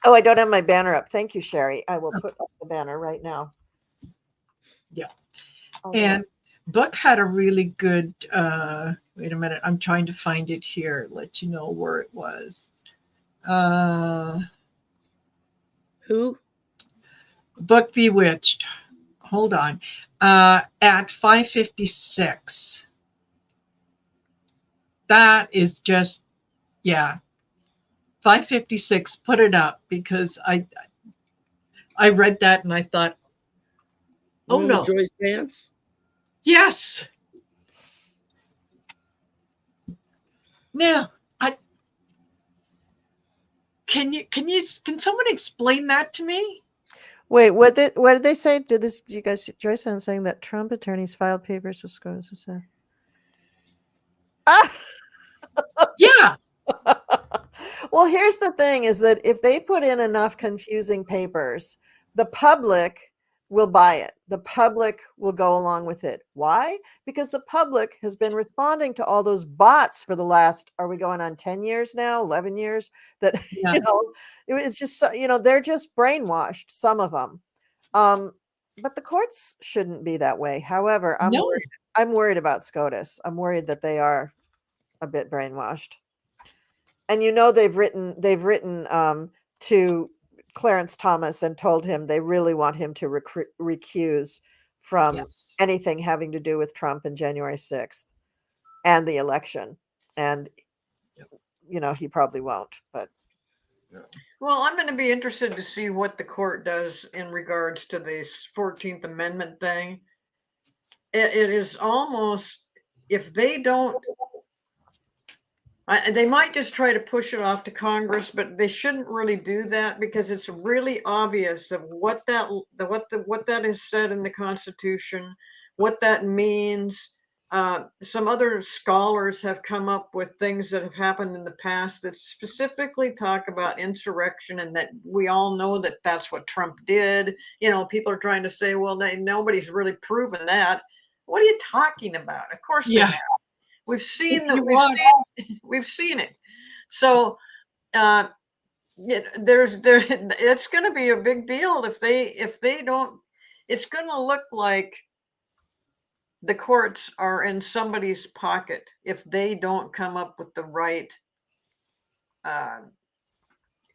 Oh, I don't have my banner up. Thank you, Sherry. I will put up the banner right now. Yeah. And Book had a really good, wait a minute, I'm trying to find it here, let you know where it was. Who? Book Bewitched. Hold on. At 5:56. That is just, yeah. 5:56. Put it up because I read that and I thought, oh no. Joyce Dance? Yes. Now, can someone explain that to me? Wait, what did they say? Did you guys see Joyce Ann saying that Trump attorneys filed papers with SCOTUS? Yeah. Well, here's the thing is that if they put in enough confusing papers, the public will buy it. The public will go along with it. Why? Because the public has been responding to all those bots for the last, are we going on 10 years now, 11 years? That, Yeah. It's just, they're just brainwashed, some of them. But the courts shouldn't be that way. However, I'm worried about SCOTUS. I'm worried that they are a bit brainwashed. And they've written to Clarence Thomas and told him they really want him to recuse from anything having to do with Trump and January 6th and the election. And he probably won't, but well, I'm going to be interested to see what the court does in regards to this 14th Amendment thing. It is almost, if they don't, they might just try to push it off to Congress, but they shouldn't really do that because it's really obvious of what that is said in the Constitution, what that means. Some other scholars have come up with things that have happened in the past that specifically talk about insurrection, and that we all know that that's what Trump did. People are trying to say, well, nobody's really proven that. What are you talking about? Of course they have. We've seen we've seen it. So it's going to be a big deal if they don't. It's going to look like the courts are in somebody's pocket if they don't come up with the right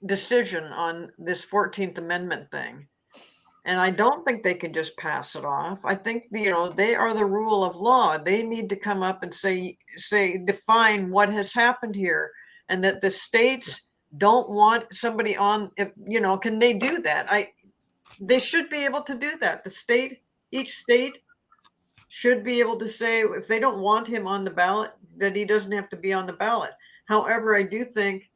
decision on this 14th Amendment thing. And I don't think they can just pass it off. I think, they are the rule of law. They need to come up and define what has happened here, and that the states don't want somebody on. Can they do that? They should be able to do that. Each state should be able to say if they don't want him on the ballot, that he doesn't have to be on the ballot. However, I do think,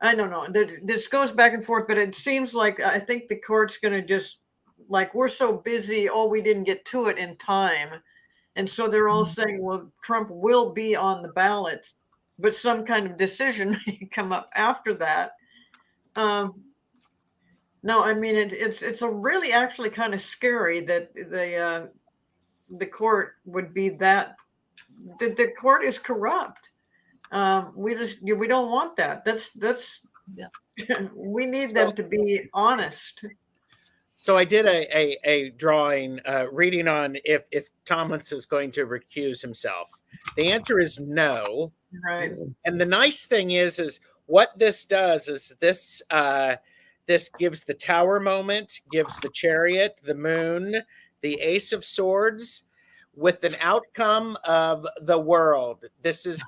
I don't know, this goes back and forth, but it seems like I think the court's going to just, like, we're so busy, we didn't get to it in time. And so they're all saying, well, Trump will be on the ballot, but some kind of decision may come up after that. No, I mean, it's a really actually kind of scary that the court would be that the court is corrupt. We don't want that. That's we need them to be honest. So I did a drawing reading on if Thomas is going to recuse himself. The answer is no. Right. And the nice thing is what this does is this gives the Tower moment, gives the Chariot, the Moon, the Ace of Swords, with an outcome of the world. This is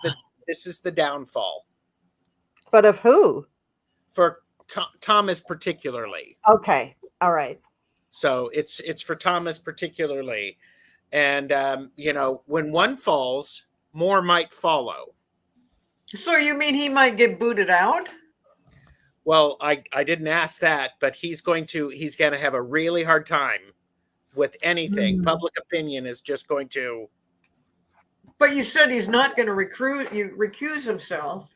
the downfall. But of who? For Thomas particularly. Okay. All right. So it's for Thomas particularly. And when one falls, more might follow. So you mean he might get booted out? Well, I didn't ask that, but he's going to have a really hard time with anything. Mm. Public opinion is just going to. But you said he's not going to recuse himself.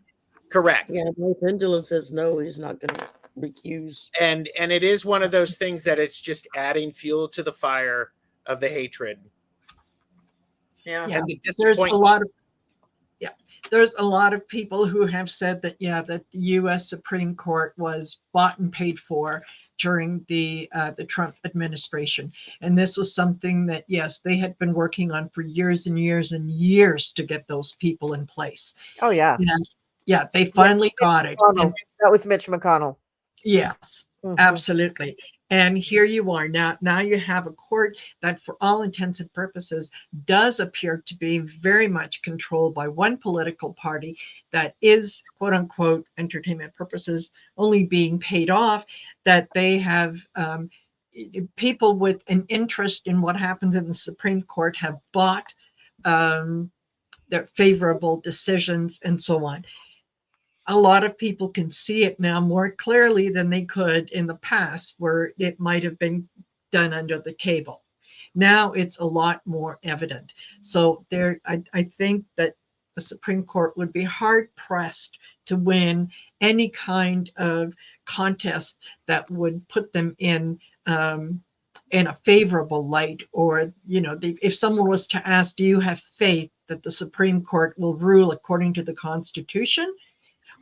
Correct. Yeah, my pendulum says no, he's not going to recuse. And it is one of those things that it's just adding fuel to the fire of the hatred. Yeah. And the There's a disappointment. lot of there's a lot of people who have said that that the U.S. Supreme Court was bought and paid for during the Trump administration, and this was something that yes, they had been working on for years and years and years to get those people in place. Oh yeah. And yeah, they finally got it. And That was Mitch McConnell. yes, absolutely. And here you are now. Now you have a court that, for all intents and purposes, does appear to be very much controlled by one political party that is, quote unquote, entertainment purposes only being paid off. That they have people with an interest in what happens in the Supreme Court have bought their favorable decisions and so on. A lot of people can see it now more clearly than they could in the past, where it might have been done under the table. Now it's a lot more evident. So I think that the Supreme Court would be hard pressed to win any kind of contest that would put them in a favorable light. Or, if someone was to ask, do you have faith that the Supreme Court will rule according to the Constitution?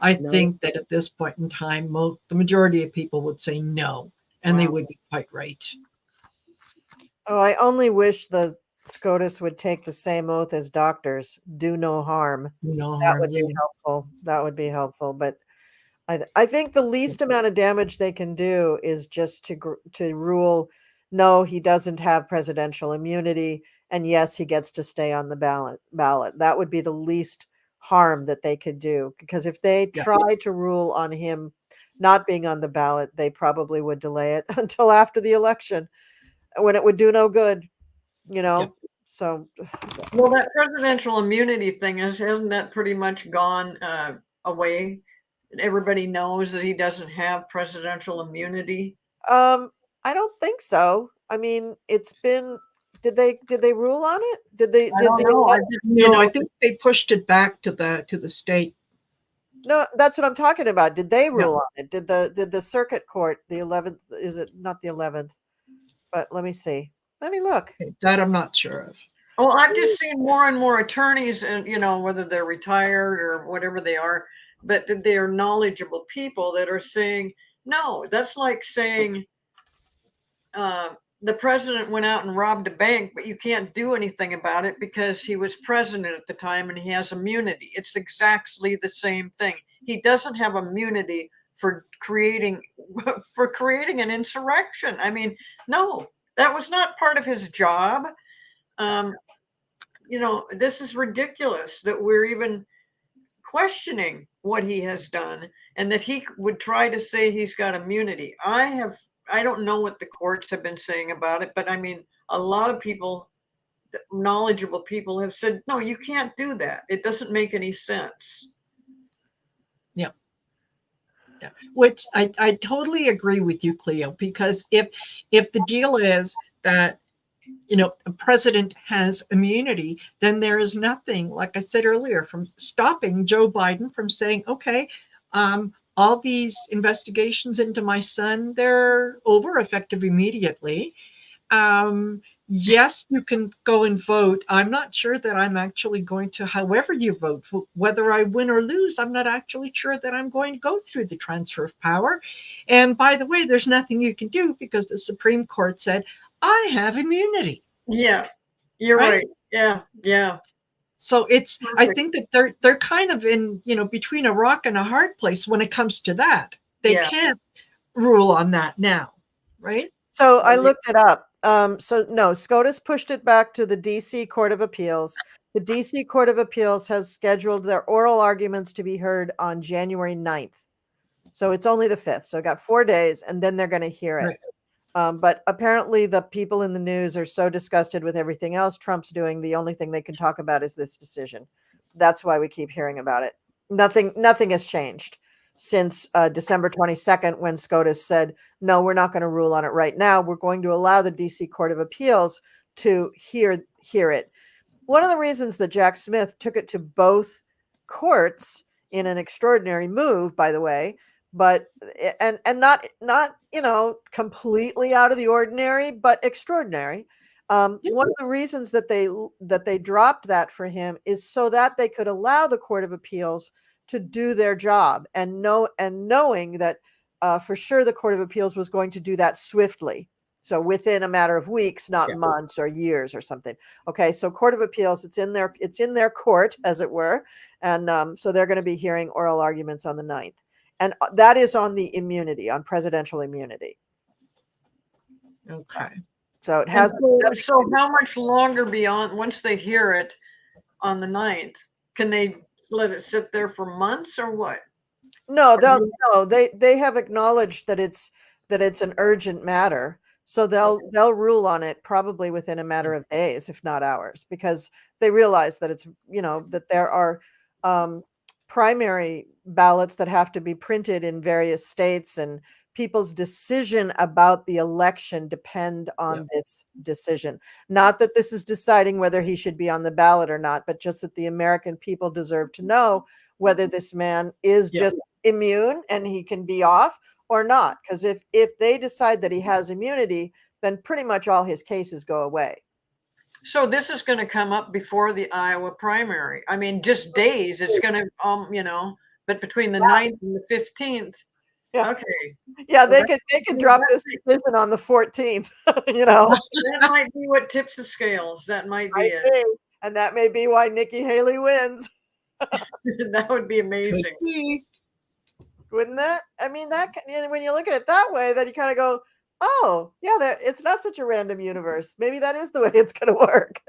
I think that at this point in time, the majority of people would say no, and they would be quite right. Oh, I only wish the SCOTUS would take the same oath as doctors: do no harm. That would be helpful. That would be helpful. But I think the least amount of damage they can do is just to rule, no, he doesn't have presidential immunity, and yes, he gets to stay on the ballot. That would be the least harm that they could do, because if they try to rule on him not being on the ballot, they probably would delay it until after the election, when it would do no good, So, well, that presidential immunity thing hasn't that pretty much gone away? Everybody knows that he doesn't have presidential immunity. I don't think so. I mean, it's been. Did they rule on it? I don't know. No, I think they pushed it back to the state. No, that's what I'm talking about. Did they rule on it? Did the circuit court, the 11th? Is it not the 11th? But let me see. Let me look. That I'm not sure of. Well, I've just seen more and more attorneys, and whether they're retired or whatever they are, but they are knowledgeable people that are saying no. That's like saying the president went out and robbed a bank, but you can't do anything about it because he was president at the time and he has immunity. It's exactly the same thing. He doesn't have immunity for creating an insurrection. I mean, no, that was not part of his job. This is ridiculous that we're even questioning what he has done and that he would try to say he's got immunity. I don't know what the courts have been saying about it, but I mean, a lot of people, knowledgeable people, have said, no, you can't do that. It doesn't make any sense. Yeah. Which I totally agree with you, Cleo, because if the deal is that a president has immunity, then there is nothing, like I said earlier, from stopping Joe Biden from saying, okay, all these investigations into my son, they're over, effective immediately. Yes, you can go and vote. I'm not sure that I'm actually going to, however you vote, whether I win or lose, I'm not actually sure that I'm going to go through the transfer of power. And by the way, there's nothing you can do because the Supreme Court said, I have immunity. Yeah, you're right. Yeah. So I think that they're kind of in, between a rock and a hard place when it comes to that. They can't rule on that now, right? So I looked it up. So no, SCOTUS pushed it back to the DC Court of Appeals. The DC Court of Appeals has scheduled their oral arguments to be heard on January 9th. So it's only the 5th. So I got 4 days, and then they're going to hear it. But apparently the people in the news are so disgusted with everything else Trump's doing. The only thing they can talk about is this decision. That's why we keep hearing about it. Nothing has changed since December 22nd, when SCOTUS said, no, we're not going to rule on it right now. We're going to allow the DC Court of Appeals to hear it. One of the reasons that Jack Smith took it to both courts, in an extraordinary move, by the way, but and not completely out of the ordinary, but extraordinary. One of the reasons that they dropped that for him is so that they could allow the Court of Appeals to do their job, and knowing that for sure the Court of Appeals was going to do that swiftly. So within a matter of weeks, not months or years or something. Okay, so Court of Appeals, it's in their court, as it were, and so they're going to be hearing oral arguments on the 9th, and that is on the immunity, on presidential immunity. Okay. So it has. So how much longer beyond, once they hear it on the 9th, can they let it sit there for months or what? No, they have acknowledged that it's an urgent matter. So they'll rule on it probably within a matter of days, if not hours, because they realize that it's, that there are primary ballots that have to be printed in various states, and people's decision about the election depend on this decision. Not that this is deciding whether he should be on the ballot or not, but just that the American people deserve to know whether this man is just immune and he can be off or not. Because if they decide that he has immunity, then pretty much all his cases go away. So this is going to come up before the Iowa primary. I mean, just days. It's going to, but between the 9th and the 15th. Yeah. Okay. Yeah, they could drop this decision on the 14th. That might be what tips the scales. That might be it. And that may be why Nikki Haley wins. That would be amazing. Wouldn't that? I mean, when you look at it that way, then you kind of go, oh, yeah, it's not such a random universe. Maybe that is the way it's going to work.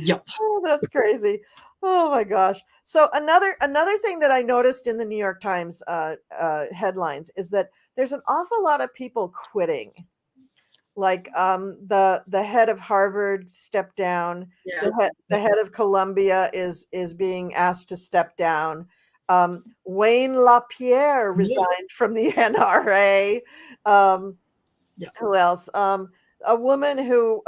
Yep. Oh, that's crazy. Oh my gosh. So another thing that I noticed in the New York Times headlines is that there's an awful lot of people quitting. Like the head of Harvard stepped down. Yeah. The head of Columbia is being asked to step down. Wayne LaPierre resigned from the NRA. Who else? A woman who,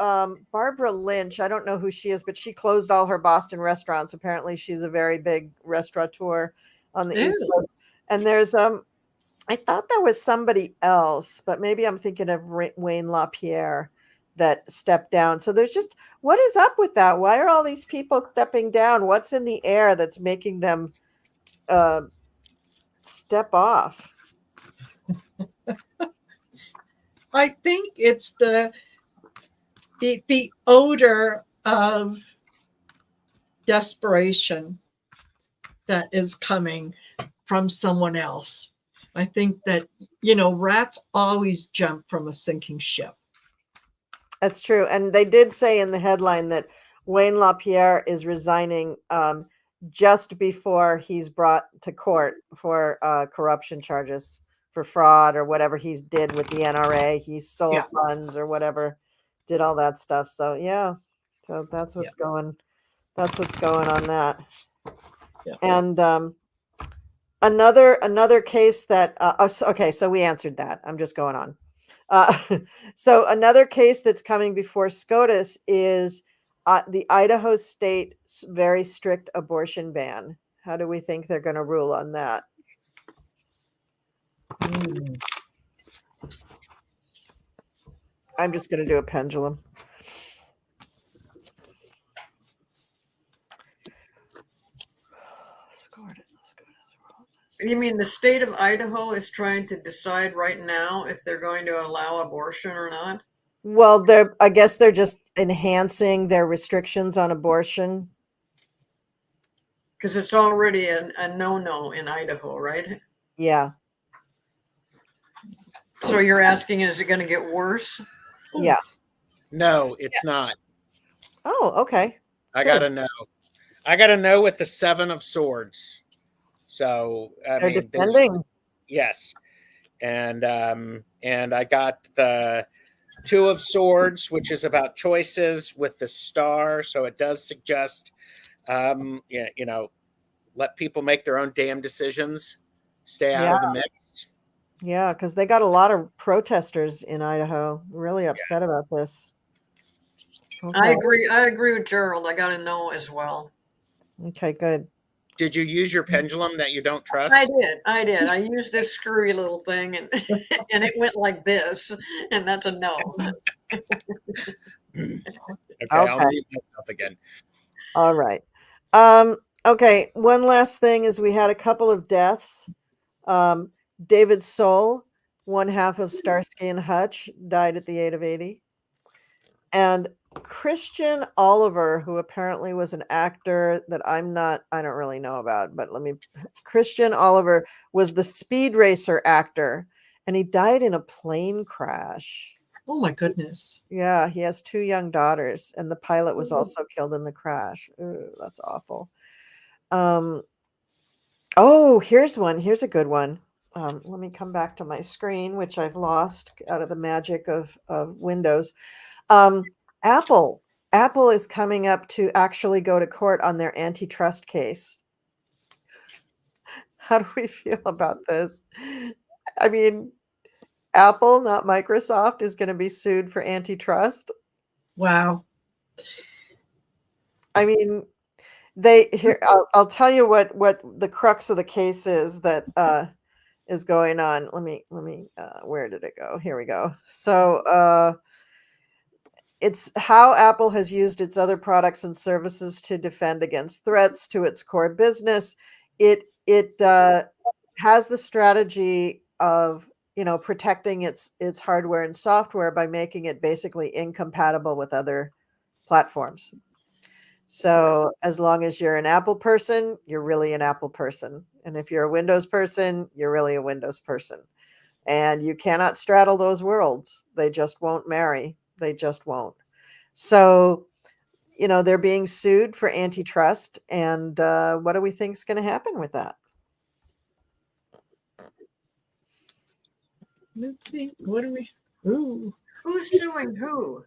Barbara Lynch, I don't know who she is, but she closed all her Boston restaurants. Apparently she's a very big restaurateur on the East Coast. And there's, I thought there was somebody else, but maybe I'm thinking of Wayne LaPierre that stepped down. So there's just, what is up with that? Why are all these people stepping down? What's in the air that's making them step off? I think it's the odor of desperation that is coming from someone else. I think that, rats always jump from a sinking ship. That's true. And they did say in the headline that Wayne LaPierre is resigning just before he's brought to court for corruption charges, for fraud or whatever he did with the NRA. He stole funds or whatever, did all that stuff. So so that's what's going. That's what's going on that. Yeah. And another case that okay, so we answered that. I'm just going on. So another case that's coming before SCOTUS is the Idaho state very strict abortion ban. How do we think they're going to rule on that? I'm just going to do a pendulum. You mean the state of Idaho is trying to decide right now if they're going to allow abortion or not? Well, I guess they're just enhancing their restrictions on abortion. Because it's already a no-no in Idaho, right? Yeah. So you're asking, is it going to get worse? Yeah. No, it's not. Oh, okay. I got to know. I got to know with the 7 of Swords. So they're defending. Yes. and I got the Two of Swords, which is about choices with the star. So it does suggest, let people make their own damn decisions. Stay out of the mix. Yeah, because they got a lot of protesters in Idaho really upset about this. I agree with Gerald. I got a no as well. Okay, good. Did you use your pendulum that you don't trust? I did. I used this screwy little thing, and and it went like this, and that's a no. Okay, I'll mute myself again. All right. Okay, one last thing is we had a couple of deaths. David Soul, one half of Starsky and Hutch, died at the age of 80. And Christian Oliver, who apparently was an actor that I don't really know about, but Christian Oliver was the Speed Racer actor, and he died in a plane crash. Oh my goodness. Yeah, he has 2 young daughters, and the pilot was also killed in the crash. Ooh, that's awful. Oh, here's one. Here's a good one. Let me come back to my screen, which I've lost out of the magic of Windows. Apple is coming up to actually go to court on their antitrust case. How do we feel about this? I mean, Apple, not Microsoft, is going to be sued for antitrust. Wow. I mean, I'll tell you what the crux of the case is that is going on. Let me where did it go? Here we go. So it's how Apple has used its other products and services to defend against threats to its core business. It has the strategy of protecting its hardware and software by making it basically incompatible with other platforms. So as long as you're an Apple person, you're really an Apple person. And if you're a Windows person, you're really a Windows person. And you cannot straddle those worlds. They just won't marry. They just won't. So, they're being sued for antitrust. And what do we think is going to happen with that? Let's see. What are we? Ooh. Who's suing who?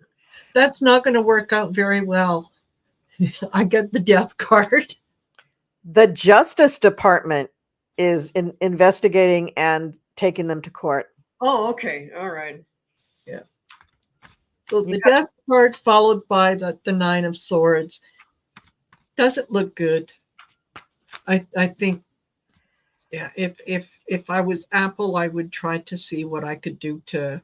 That's not going to work out very well. I get the death card. The Justice Department is investigating and taking them to court. Oh, okay. All right. Yeah. So the death card followed by the 9 of Swords doesn't look good. I think, yeah, if I was Apple, I would try to see what I could do to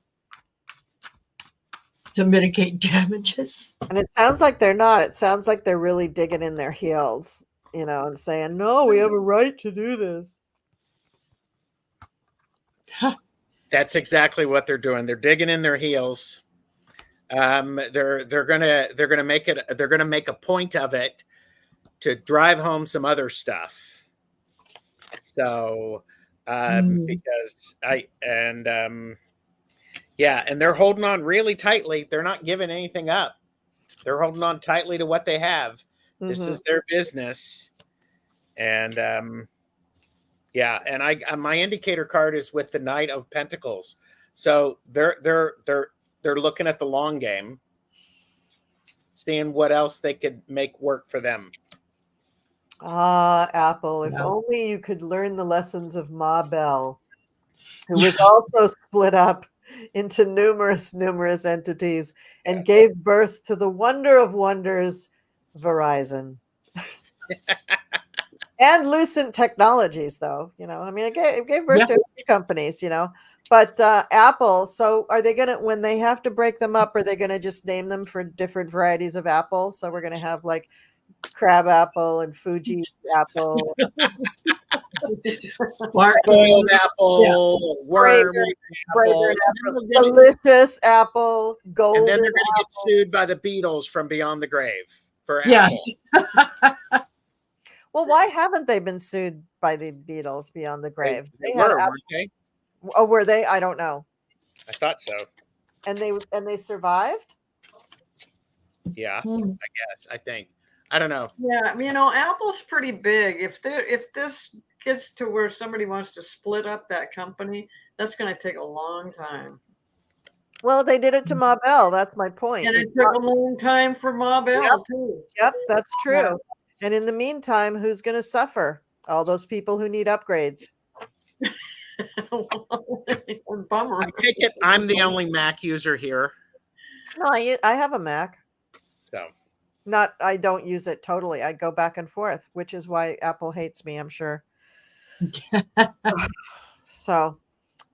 mitigate damages. And it sounds like they're not. It sounds like they're really digging in their heels, and saying, no, we have a right to do this. That's exactly what they're doing. They're digging in their heels. They're gonna make a point of it to drive home some other stuff. So because and they're holding on really tightly. They're not giving anything up. They're holding on tightly to what they have. This is their business. And and my indicator card is with the Knight of Pentacles. So they're looking at the long game, seeing what else they could make work for them. Apple, if only you could learn the lessons of Ma Bell, who was also split up into numerous entities and gave birth to the wonder of wonders, Verizon. And Lucent Technologies, though, it gave birth to a few companies, but Apple. So are they going to, when they have to break them up, are they going to just name them for different varieties of apple? So we're going to have like crab apple and Fuji apple, spoiled apple, worm apple, delicious apple, golden. And then they're going to get sued by the Beatles from beyond the grave for yes. Well, why haven't they been sued by the Beatles beyond the grave? They were, weren't they? Oh, were they? I don't know. I thought so. And they survived? Yeah, I guess. I think. I don't know. Yeah, Apple's pretty big. If this gets to where somebody wants to split up that company, That's going to take a long time. Well, they did it to Ma Bell. That's my point. And it took a long time for Ma Bell, too. Yep, that's true. And in the meantime, who's going to suffer? All those people who need upgrades. Bummer. I take it I'm the only Mac user here. No, I have a Mac. So I don't use it totally. I go back and forth, which is why Apple hates me, I'm sure. So,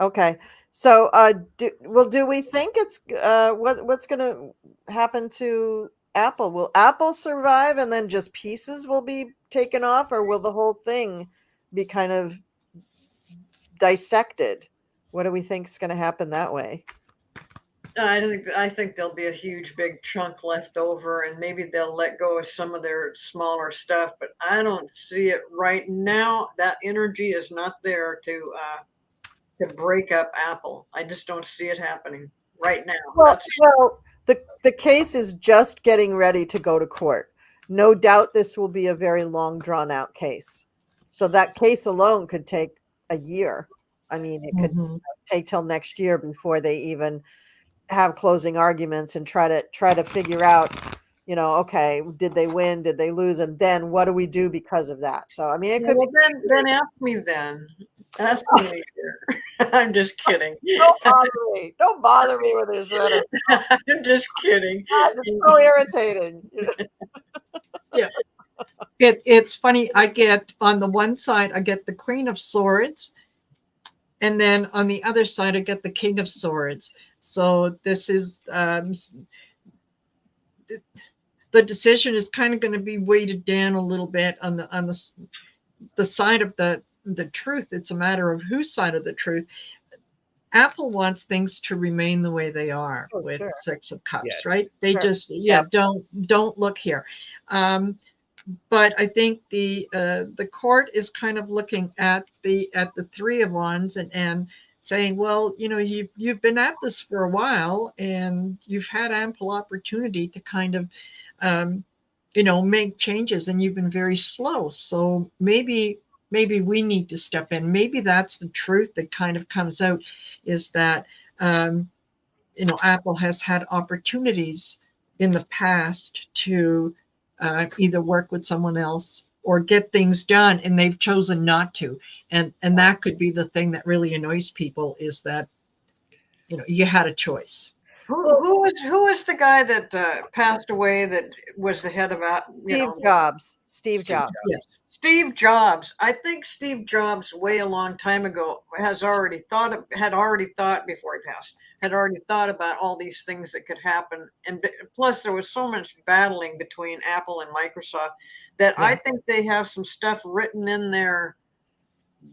okay. So, do we think it's what's going to happen to Apple? Will Apple survive and then just pieces will be taken off, or will the whole thing be kind of dissected? What do we think is going to happen that way? I think there'll be a huge big chunk left over, and maybe they'll let go of some of their smaller stuff, but I don't see it right now. That energy is not there to break up Apple. I just don't see it happening right now. Well, the case is just getting ready to go to court. No doubt this will be a very long, drawn out case. So that case alone could take a year. I mean, it could take till next year before they even have closing arguments and try to figure out, okay, did they win? Did they lose? And then what do we do because of that? So, I mean, it could be. Then ask me then. Ask me later. I'm just kidding. Don't bother me. Don't bother me with this. I'm just kidding. It's so irritating. Yeah. It's funny. I get on the one side, I get the Queen of Swords. And then on the other side, I get the King of Swords. So this is the decision is kind of going to be weighted down a little bit on the side of the truth. It's a matter of whose side of the truth. Apple wants things to remain the way they are with Six of Cups, yes. Right? They just don't look here. But I think the court is kind of looking at the Three of Wands and saying, well, you've been at this for a while and you've had ample opportunity to kind of make changes, and you've been very slow. So maybe we need to step in. Maybe that's the truth that kind of comes out, is that Apple has had opportunities in the past to either work with someone else or get things done, and they've chosen not to. And that could be the thing that really annoys people, is that you had a choice. Who was the guy that passed away that was the head of Jobs? Steve Jobs. Yes. Steve Jobs. I think Steve Jobs, way a long time ago, had already thought before he passed, had already thought about all these things that could happen. And plus, there was so much battling between Apple and Microsoft that I think they have some stuff written in their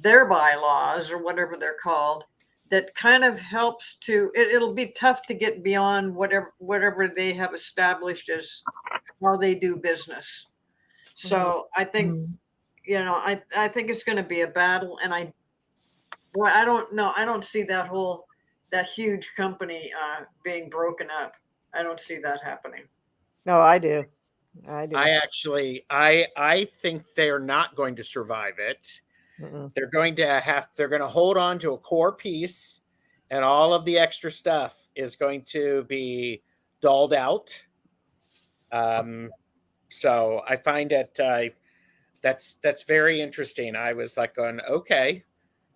bylaws, or whatever they're called, that kind of helps to. It'll be tough to get beyond whatever they have established as how they do business. So I think. I think it's going to be a battle, and I don't know. I don't see that huge company being broken up. I don't see that happening. No, I do. I think they're not going to survive it. Mm-mm. They're going to hold on to a core piece, and all of the extra stuff is going to be dulled out. So I find it. That's very interesting. I was like going, okay,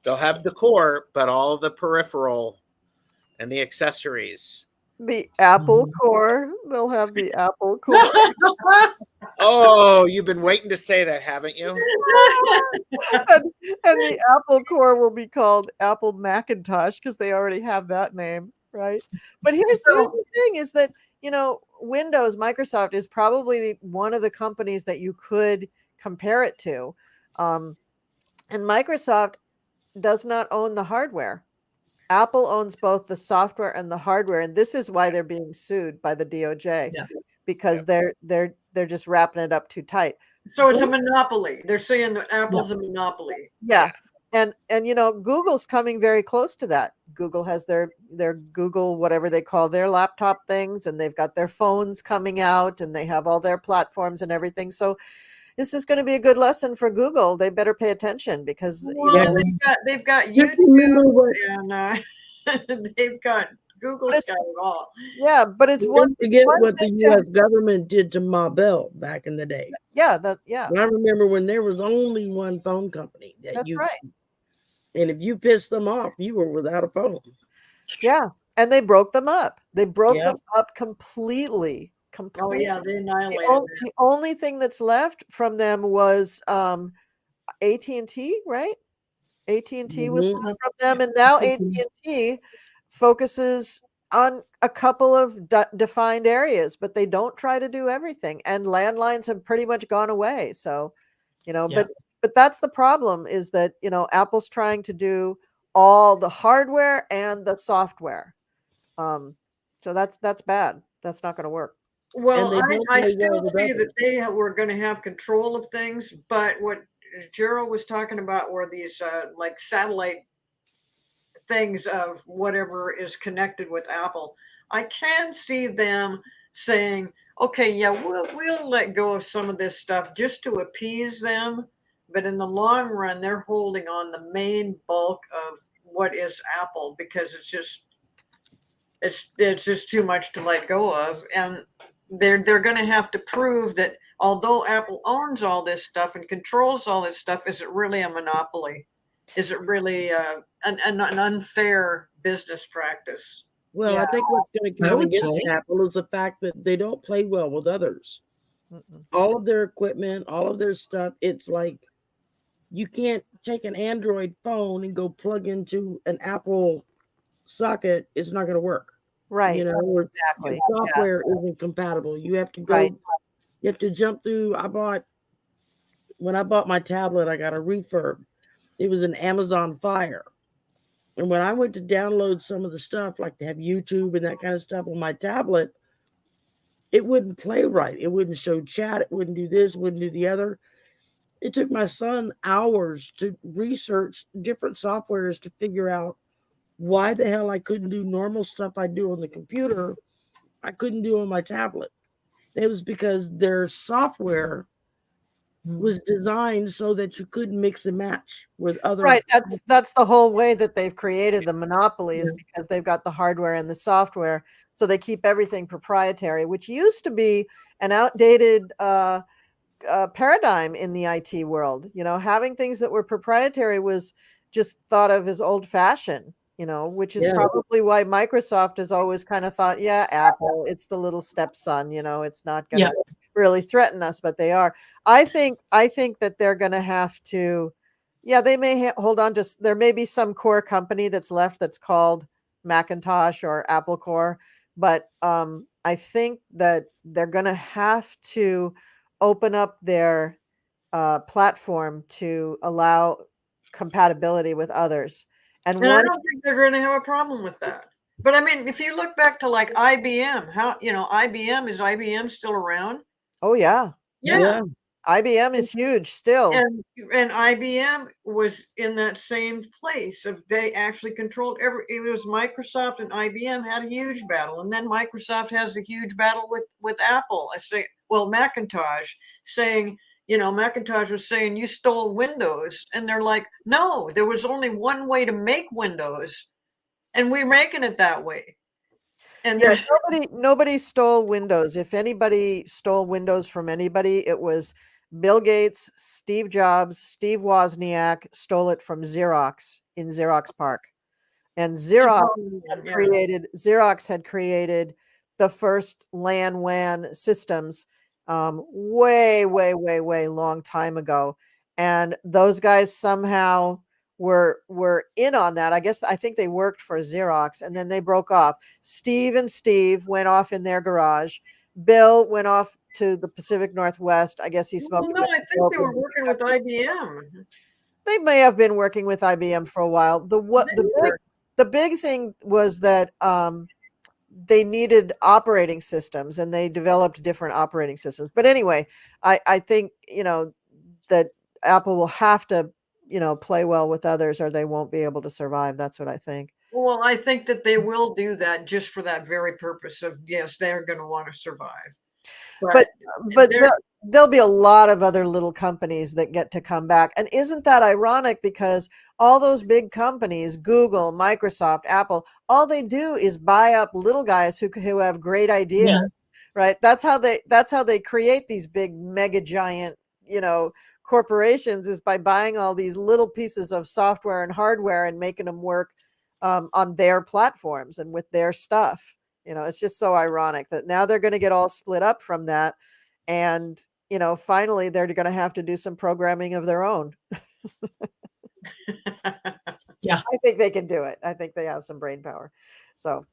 they'll have the core, but all the peripheral and the accessories. The Apple core. They'll have the Apple core. Oh, you've been waiting to say that, haven't you? and the Apple core will be called Apple Macintosh, because they already have that name, right? But here's the thing, is that, Windows, Microsoft is probably one of the companies that you could compare it to. And Microsoft does not own the hardware. Apple owns both the software and the hardware, and this is why they're being sued by the DOJ, because they're just wrapping it up too tight. So it's a monopoly. They're saying that Apple's a monopoly. Yeah. And Google's coming very close to that. Google has their Google, whatever they call their laptop things, and they've got their phones coming out, and they have all their platforms and everything. So, this is going to be a good lesson for Google. They better pay attention because Well, they've got Just remember YouTube what, and they've got Google's got it all. yeah, but it's one. don't It's forget one what the thing U.S. government did to Ma Bell back in the day. yeah, I remember when there was only one phone company that that's you, right. and if you pissed them off, you were without a phone. Yeah, and they broke them up. They broke Yep. them up completely. Oh Completely. yeah, they annihilated The only thing that's left from them was AT&T, right? AT&T was Mhm. left from them, and now AT&T focuses on a couple of defined areas, but they don't try to do everything. And landlines have pretty much gone away. So, Yeah. but that's the problem, is that Apple's trying to do all the hardware and the software. So that's bad. That's not going to work. Well, they don't I play well still with see others. that they were going to have control of things, but what Gerald was talking about were these like satellite things of whatever is connected with Apple. I can see them saying, "Okay, yeah, we'll let go of some of this stuff just to appease them," but in the long run, they're holding on the main bulk of what is Apple because it's just too much to let go of, and they're going to have to prove that although Apple owns all this stuff and controls all this stuff, is it really a monopoly? Is it really an unfair business practice? Well, Yeah. I think what's going to I come would against say. Apple is the fact that they don't play well with others. Mm-mm. All of their equipment, all of their stuff, it's like you can't take an Android phone and go plug into an Apple socket. It's not going to work. Right. You know, or your Exactly. Yeah. software isn't compatible. You have to go, Right. you have to jump through. When I bought my tablet, I got a refurb. It was an Amazon Fire. And when I went to download some of the stuff, like to have YouTube and that kind of stuff on my tablet, it wouldn't play right. It wouldn't show chat. It wouldn't do this, wouldn't do the other. It took my son hours to research different softwares to figure out why the hell I couldn't do normal stuff I do on the computer, I couldn't do on my tablet. It was because their software was designed so that you couldn't mix and match with other. Right. That's the whole way that they've created the monopoly, is because they've got the hardware and the software, so they keep everything proprietary, which used to be an outdated paradigm in the IT world. Having things that were proprietary was just thought of as old fashioned, which is Yeah. probably why Microsoft has always kind of thought, yeah, Apple, it's the little stepson, it's not going to really threaten us, but they are. I think that they're going to have to, yeah, they may hold on to, there may be some core company that's left that's called Macintosh or Apple Core, but I think that they're going to have to open up their platform to allow compatibility with others. And And I one, don't think they're going to have a problem with that. But I mean, if you look back to like IBM, how IBM, is IBM still around? oh yeah, Yeah. IBM is huge still. And IBM was in that same place of they actually controlled it was Microsoft and IBM had a huge battle, and then Microsoft has a huge battle with Apple. I say, well, Macintosh saying, Macintosh was saying you stole Windows, and they're like, no, there was only one way to make Windows, and we're making it that way. And Yeah, nobody stole Windows. If anybody stole Windows from anybody, it was Bill Gates, Steve Jobs, Steve Wozniak stole it from Xerox in Xerox Park. And Xerox had created the first LAN WAN systems way, way, way, way long time ago. And those guys somehow were in on that. I think they worked for Xerox, and then they broke off. Steve and Steve went off in their garage. Bill went off to the Pacific Northwest. I guess he smoked. no, I think they were working with IBM. They may have been working with IBM for a while. The big thing was that they needed operating systems, and they developed different operating systems. But anyway, I think that Apple will have to play well with others, or they won't be able to survive. That's what I think. Well, I think that they will do that just for that very purpose of, yes, they're going to want to survive. But there'll be a lot of other little companies that get to come back. And isn't that ironic? Because all those big companies, Google, Microsoft, Apple, all they do is buy up little guys who have great ideas, Yeah. right? That's how they create these big mega giant, corporations, is by buying all these little pieces of software and hardware and making them work on their platforms and with their stuff. It's just so ironic that now they're going to get all split up from that. And, finally, they're going to have to do some programming of their own. Yeah. I think they can do it. I think they have some brain power. So,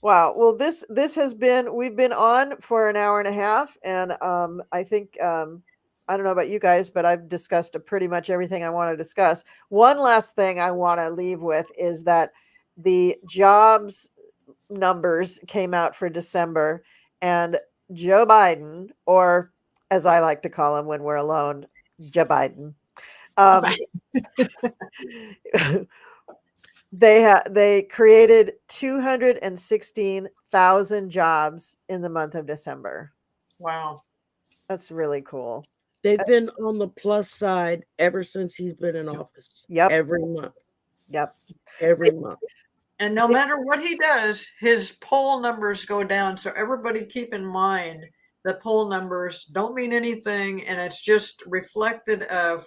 wow. Well, this we've been on for an hour and a half. And I think, I don't know about you guys, but I've discussed pretty much everything I want to discuss. One last thing I want to leave with is that the jobs numbers came out for December, and Joe Biden, or as I like to call him when we're alone, Joe Biden, they created 216,000 jobs in the month of December. Wow. That's really cool. They've been on the plus side ever since he's been in office. Yep. Every month. Yep. Every month. And no matter what he does, his poll numbers go down. So everybody keep in mind that poll numbers don't mean anything, and it's just reflected of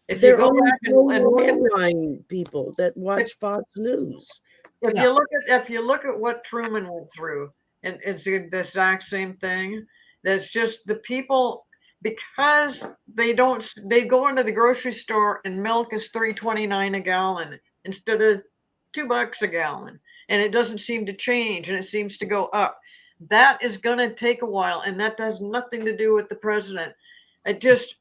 if you go back and look at people that watch Fox News. If you look at what Truman went through, and it's the exact same thing. That's just the people, because they go into the grocery store and milk is $3.29 a gallon instead of $2 a gallon, and it doesn't seem to change, and it seems to go up. That is going to take a while, and that has nothing to do with the president. It just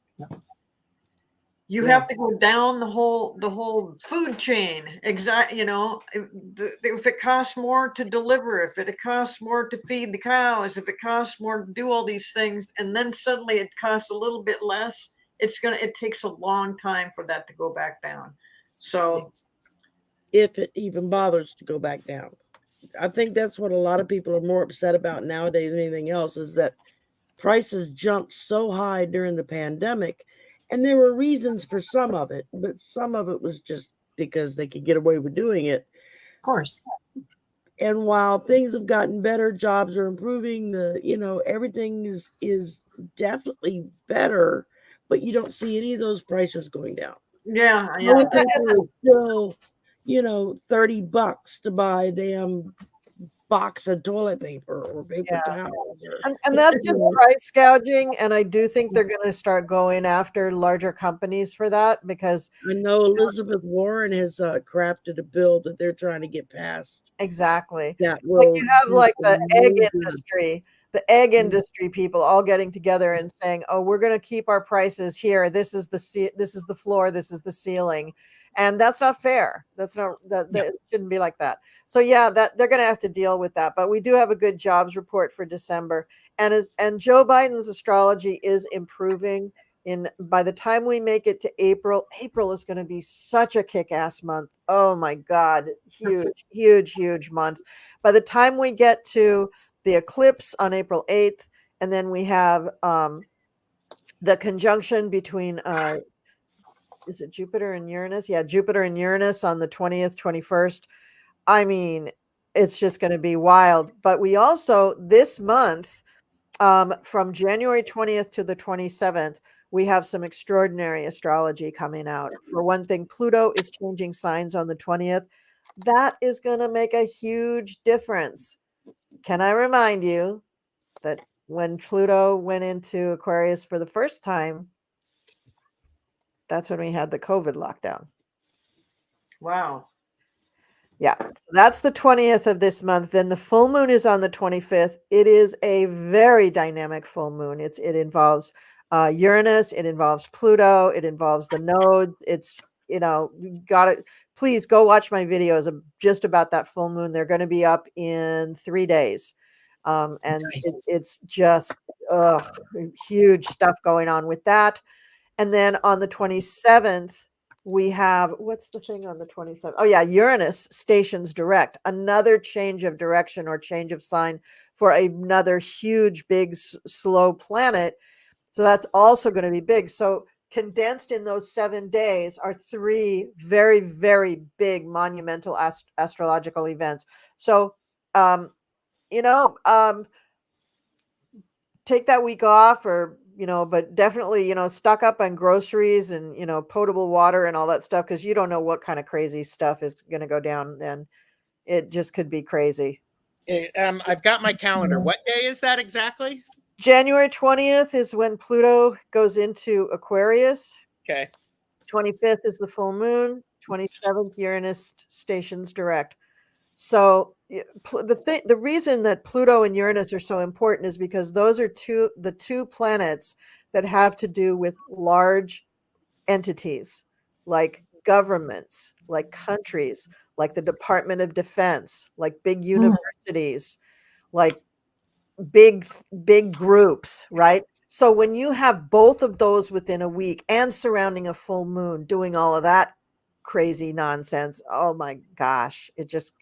you have to go down the whole food chain. Exactly. If it costs more to deliver, if it costs more to feed the cows, if it costs more to do all these things, and then suddenly it costs a little bit less, it takes a long time for that to go back down. So if it even bothers to go back down, I think that's what a lot of people are more upset about nowadays than anything else, is that prices jumped so high during the pandemic. And there were reasons for some of it, but some of it was just because they could get away with doing it. Of course. And while things have gotten better, jobs are improving, everything is definitely better, but you don't see any of those prices going down. Yeah. Still, $30 to buy a damn box of toilet paper or paper towels. And that's just price gouging. And I do think they're going to start going after larger companies for that, because I know Elizabeth Warren has crafted a bill that they're trying to get passed. Exactly. That like you have like the egg industry. The egg industry people all getting together and saying, "Oh, we're going to keep our prices here. This is the floor. This is the ceiling," and that's not fair. That's not that. It shouldn't be like that. So yeah, that they're going to have to deal with that. But we do have a good jobs report for December, and Joe Biden's astrology is improving. By the time we make it to April is going to be such a kick-ass month. Oh my God, huge month. By the time we get to the eclipse on April 8th, and then we have the conjunction between is it Jupiter and Uranus? Yeah, Jupiter and Uranus on the 20th, 21st. I mean, it's just going to be wild. But we also, this month, from January 20th to the 27th, we have some extraordinary astrology coming out. For one thing, Pluto is changing signs on the 20th. That is going to make a huge difference. Can I remind you that when Pluto went into Aquarius for the first time, that's when we had the COVID lockdown. Wow. Yeah, so that's the 20th of this month. Then the full moon is on the 25th. It is a very dynamic full moon. It involves Uranus. It involves Pluto. It involves the nodes. It's, you got to, please go watch my videos just about that full moon. They're going to be up in 3 days. And Nice. it's just huge stuff going on with that. And then on the 27th, we have, what's the thing on the 27th? Oh yeah, Uranus stations direct, another change of direction or change of sign for another huge, big, slow planet. So that's also going to be big. So condensed in those 7 days are 3 very, very big monumental astrological events. So, you know, take that week off, or, you know, but definitely, you know, stock up on groceries and, you know, potable water and all that stuff, because you don't know what kind of crazy stuff is going to go down then. It just could be crazy. I've got my calendar. What day is that exactly? January 20th is when Pluto goes into Aquarius. Okay. 25th is the full moon. 27th, Uranus stations direct. So the reason that Pluto and Uranus are so important is because those are the two planets that have to do with large entities, like governments, like countries, like the Department of Defense, like big universities, like big groups, right? So when you have both of those within a week and surrounding a full moon doing all of that crazy nonsense, oh my gosh, it just,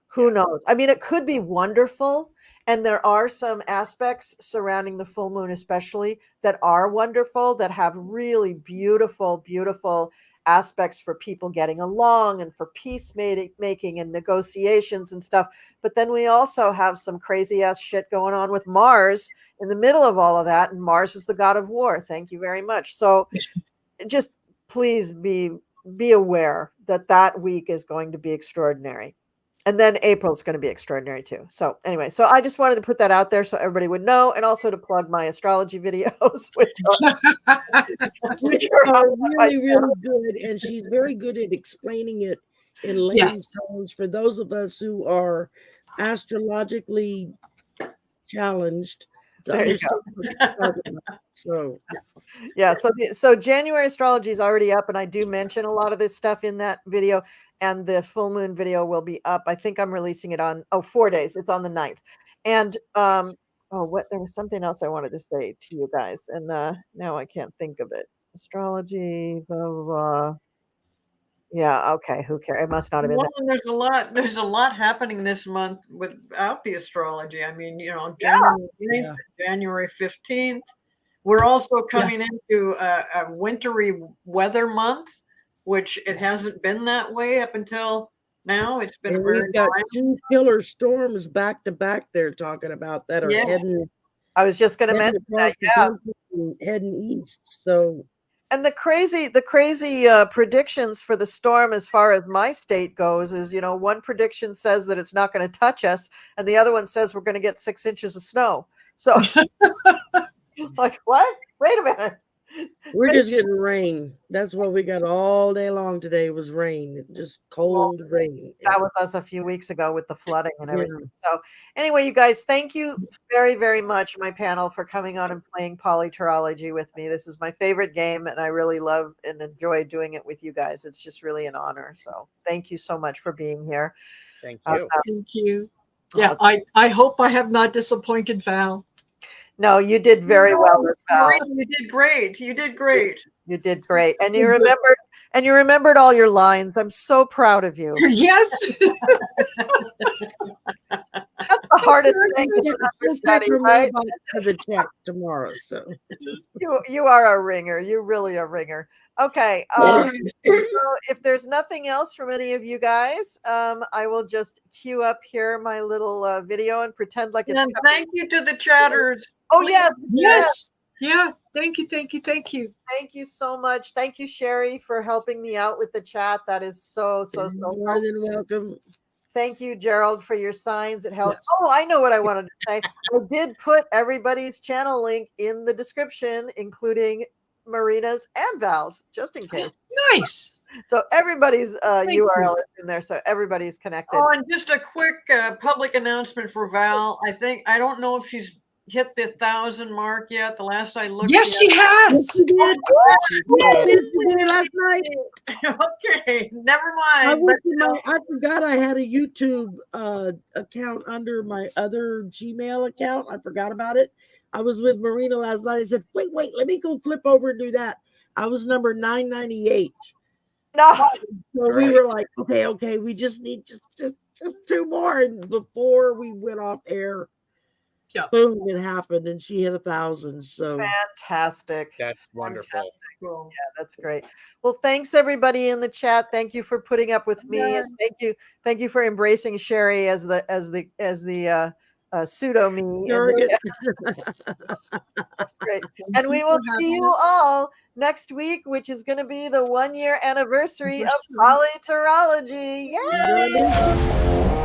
who knows? I mean, it could be wonderful. And there are some aspects surrounding the full moon, especially, that are wonderful, that have really beautiful, beautiful aspects for people getting along and for peacemaking and negotiations and stuff. But then we also have some crazy ass shit going on with Mars in the middle of all of that. And Mars is the god of war. Thank you very much. So just please be aware that that week is going to be extraordinary. And then April's going to be extraordinary too. So anyway, so I just wanted to put that out there so everybody would know, and also to plug my astrology videos, which are really, really good. And she's very good at explaining it in layman's terms for those of us who are astrologically challenged. There you go. So yeah, so January astrology is already up, and I do mention a lot of this stuff in that video, and the full moon video will be up. I think I'm releasing it on 4 days. It's on the 9th. And there was something else I wanted to say to you guys, and now I can't think of it. Astrology, blah blah blah. Yeah, okay, who cares? It must not have been that. There's a lot happening this month without the astrology. I mean, you know, January 8th, January 15th. We're also coming into a wintry weather month, which it hasn't been that way up until now. It's been we've got 2 killer storms back to back they're talking about that are heading. I was just going to mention that, heading east. So, and the crazy predictions for the storm as far as my state goes is, you know, one prediction says that it's not going to touch us, and the other one says we're going to get 6 inches of snow. So like, what? Wait a minute. We're just getting rain. That's what we got all day long today was rain. Just cold rain. That was us a few weeks ago with the flooding and everything. So anyway, you guys, thank you very, very much, my panel, for coming on and playing PoliTarology with me. This is my favorite game, and I really love and enjoy doing it with you guys. It's just really an honor. So thank you so much for being here. Thank you. Thank you. Yeah, I hope I have not disappointed Val. No, you did very well, Val. You did great. You did great. You did great. And you remembered all your lines. I'm so proud of you. Yes. That's the hardest thing to understand, right? For the check tomorrow. So you are a ringer. You're really a ringer. Okay. So if there's nothing else from any of you guys, I will just cue up here my little video and pretend like it's. And thank you to the chatters. Oh yeah. Yes. Yeah. Thank you. Thank you. Thank you. Thank you so much. Thank you, Sherry, for helping me out with the chat. That is so more than welcome. Thank you, Gerald, for your signs. It helped. Yes. Oh, I know what I wanted to say. I did put everybody's channel link in the description, including Marina's and Val's, just in case. Nice. So everybody's URL is in there, so everybody's connected. Oh, and just a quick public announcement for Val. I don't know if she's hit the 1,000 mark yet. The last I looked. Yes, she has. She did. Last night. Okay, never mind. I forgot I had a YouTube account under my other Gmail account. I forgot about it. I was with Marina last night. I said, wait, let me go flip over and do that. I was number 998. No. So we were like, okay, we just need just 2 more. And before we went off air, Yeah. boom, it happened, and she hit 1,000. So Fantastic. That's wonderful. Cool. Yeah, that's great. Well, thanks everybody in the chat. Thank you for putting up with me, and thank you for embracing Sherry as the pseudo me. surrogate. That's great. Thank And we you will for see having you us. all next week, which is going to be the 1-year anniversary of Anniversary. PoliTarology. Yay! You're gonna be